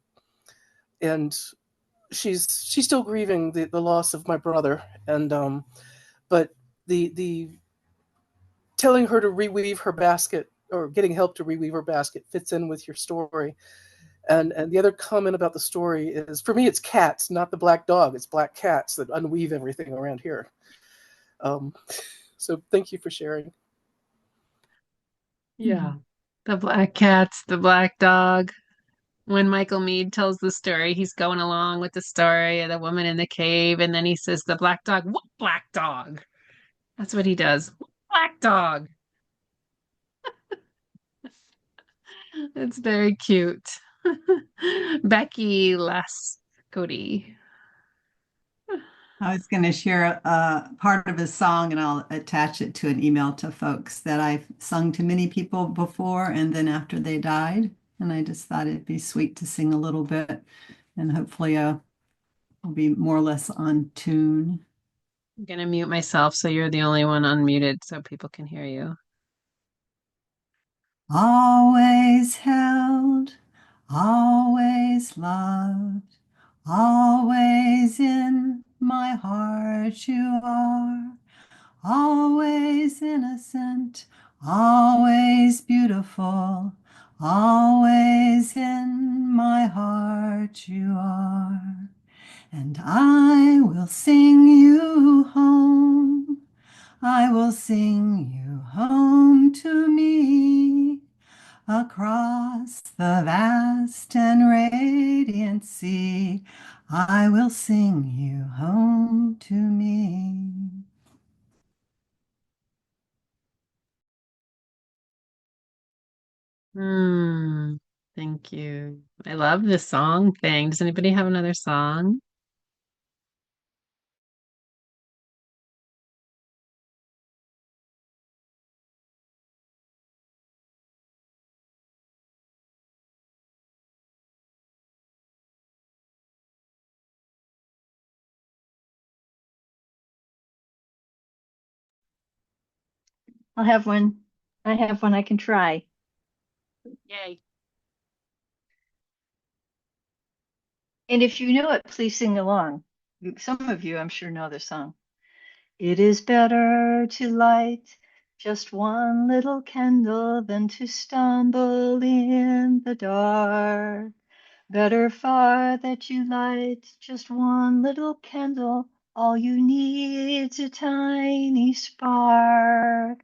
S6: she's still grieving the loss of my brother. And but the telling her to reweave her basket or getting help to reweave her basket fits in with your story. And the other comment about the story is, for me, it's cats, not the black dog. It's black cats that unweave everything around here. So thank you for sharing.
S2: Yeah. The black cats, the black dog. When Michael Meade tells the story, he's going along with the story of the woman in the cave, and then he says, the black dog, what black dog? That's what he does. What black dog? It's very cute. Becky Lascody.
S3: I was going to share a part of a song and I'll attach it to an email to folks that I've sung to many people before and then after they died. And I just thought it'd be sweet to sing a little bit and hopefully I'll be more or less on tune.
S2: I'm gonna mute myself so you're the only one unmuted so people can hear you.
S3: Always held, always loved, always in my heart you are. Always innocent, always beautiful, always in my heart you are. And I will sing you home, I will sing you home to me, across the valley I will sing you home to me.
S2: Thank you. I love this song thing. Does anybody have another song?
S7: I'll have one. I have one I can try.
S2: Yay.
S7: And if you know it, please sing along. Some of you, I'm sure, know the song. It is better to light just one little candle than to stumble in the dark. Better far that you light just one little candle. All you need's a tiny spark.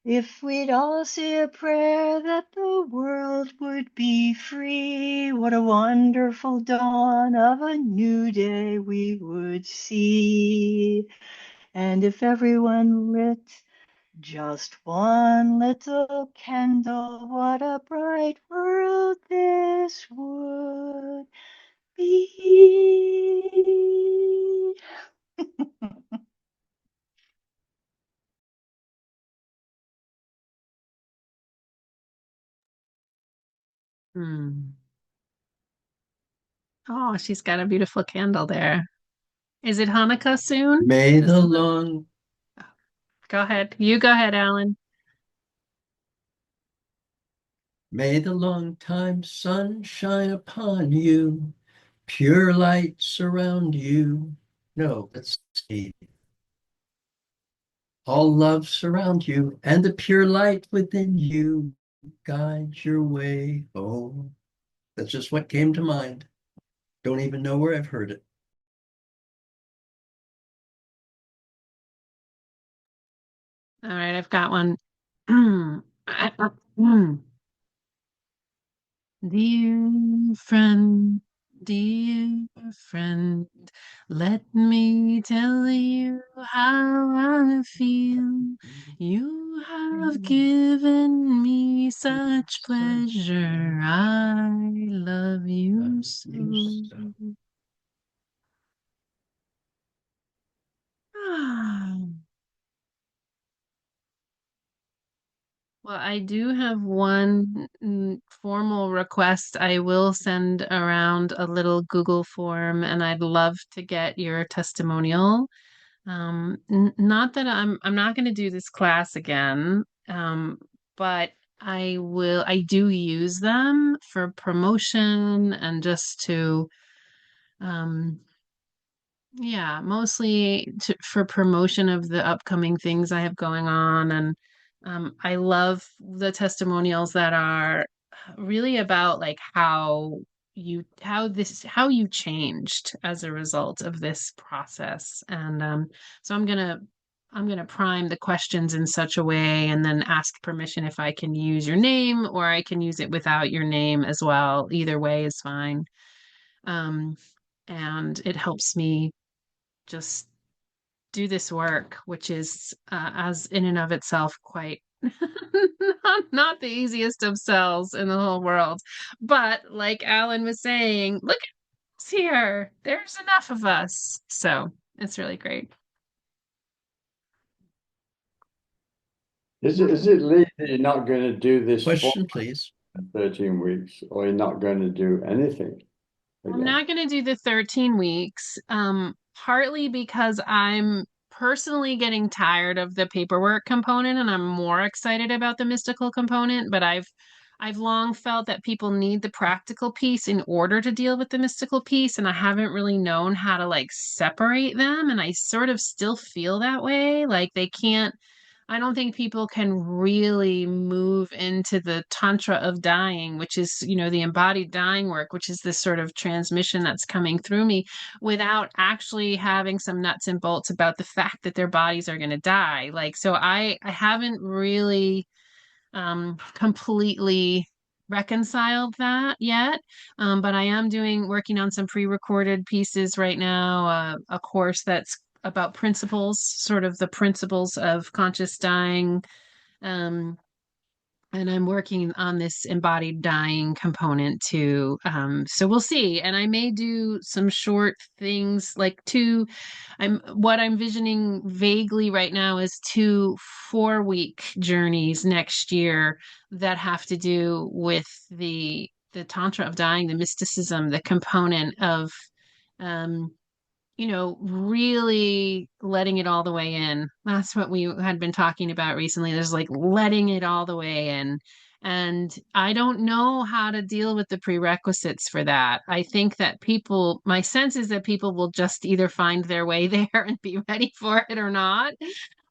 S7: If we'd all say a prayer that the world would be free, what a wonderful dawn of a new day we would see. And if everyone lit just one little candle, what a bright world this would be.
S2: Hmm. Oh, she's got a beautiful candle there. Is it Hanukkah soon?
S9: May the long
S2: Go ahead. You go ahead, Alan.
S9: May the long time sun shine upon you, pure light surround you. No, let's see. All love surround you, and the pure light within you guide your way home. That's just what came to mind. Don't even know where I've heard it.
S2: All right, I've got one. Dear friend, let me tell you how I feel. You have given me such pleasure. I love you so. Well, I do have one formal request. I will send around a little Google form, and I'd love to get your testimonial. Not that I'm not going to do this class again, but I do use them for promotion and just to, um, yeah, mostly for promotion of the upcoming things I have going on. And I love the testimonials that are really about like how you changed as a result of this process. And so I'm gonna prime the questions in such a way and then ask permission if I can use your name or I can use it without your name as well. Either way is fine. Um, and it helps me just do this work, which is as in and of itself quite not the easiest of sells in the whole world. But like Alan was saying, look at us here. There's enough of us. So it's really great.
S14: Is it Lee that you're not going to do this
S9: Question, please.
S14: 13 weeks, or you're not going to do anything
S2: I'm
S14: again?
S2: not going to do the 13 weeks, partly because I'm personally getting tired of the paperwork component and I'm more excited about the mystical component, but I've long felt that people need the practical piece in order to deal with the mystical piece, and I haven't really known how to like separate them, and I sort of still feel that way. Like they can't I don't think people can really move into the tantra of dying, which is, the embodied dying work, which is this sort of transmission that's coming through me without actually having some nuts and bolts about the fact that their bodies are going to die. Like, so I haven't really completely reconciled that yet. But I am working on some pre-recorded pieces right now, a course that's about principles, sort of the principles of conscious dying. And I'm working on this embodied dying component too. So we'll see. And I may do some short things like what I'm visioning vaguely right now is 2 4-week journeys next year that have to do with the Tantra of dying, the mysticism, the component of um really letting it all the way in. That's what we had been talking about recently. There's like letting it all the way in. And I don't know how to deal with the prerequisites for that. I think that my sense is that people will just either find their way there and be ready for it or not.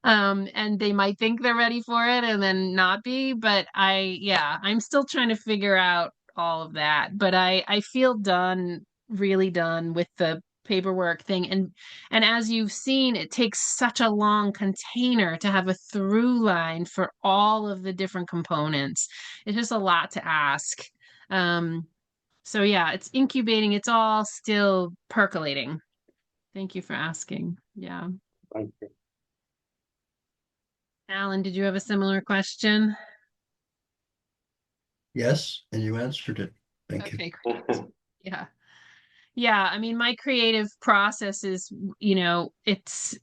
S2: And they might think they're ready for it and then not be. But I'm still trying to figure out all of that. But I feel really done with the paperwork thing. And as you've seen, it takes such a long container to have a through line for all of the different components. It's just a lot to ask. So yeah, it's incubating. It's all still percolating. Thank you for asking. Yeah.
S14: Thank you.
S2: Alan, did you have a similar question?
S9: Yes, and you answered it. Thank you.
S2: Okay, great. Yeah. Yeah, I mean, my creative process is, it's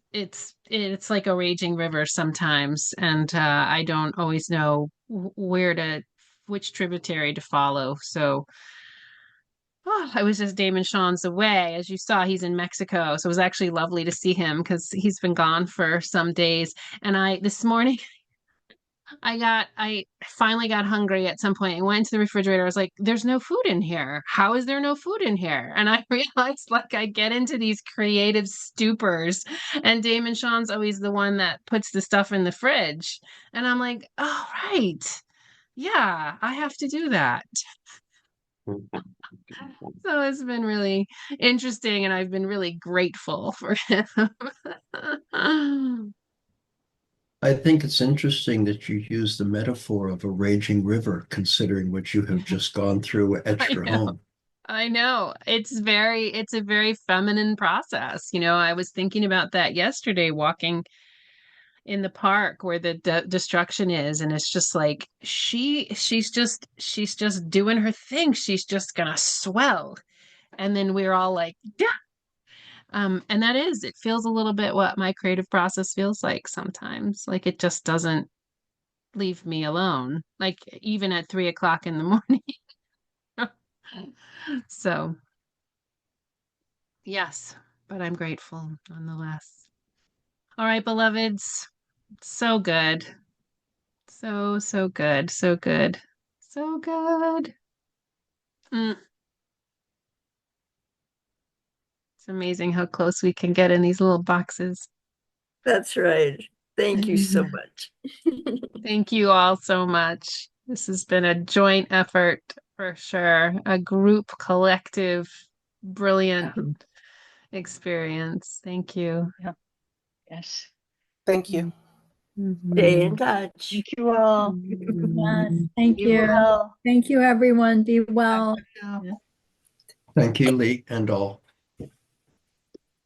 S2: like a raging river sometimes, and I don't always know which tributary to follow. So, I was just Damon Sean's away. As you saw, he's in Mexico, so it was actually lovely to see him because he's been gone for some days. And this morning, I finally got hungry at some point and went to the refrigerator. I was like, there's no food in here. How is there no food in here? And I realized like I get into these creative stupors and Damon Sean's always the one that puts the stuff in the fridge. And I'm like, oh, right. Yeah, I have to do that. So it's been really interesting and I've been really grateful for him.
S9: I think it's interesting that you use the metaphor of a raging river, considering what you have just gone through at your home.
S2: I know. It's a very feminine process. I was thinking about that yesterday, walking in the park where the destruction is, and it's just like she's just doing her thing. She's just gonna swell. And then we're all like, yeah. And it feels a little bit what my creative process feels like sometimes. Like it just doesn't leave me alone, like even at 3 o'clock in the morning. So, yes, but I'm grateful nonetheless. All right, beloveds. So good. So, so good. So good. So good. It's amazing how close we can get in these little boxes.
S4: That's right. Thank you so much.
S2: Thank you all so much. This has been a joint effort for sure. A group, collective, brilliant experience. Thank you.
S7: Yeah. Yes.
S6: Thank you.
S4: Stay in touch.
S7: Thank you all.
S5: Yes, thank
S7: Be
S5: you.
S7: well.
S5: Thank you, everyone. Be well.
S9: Thank you, Lee, and all.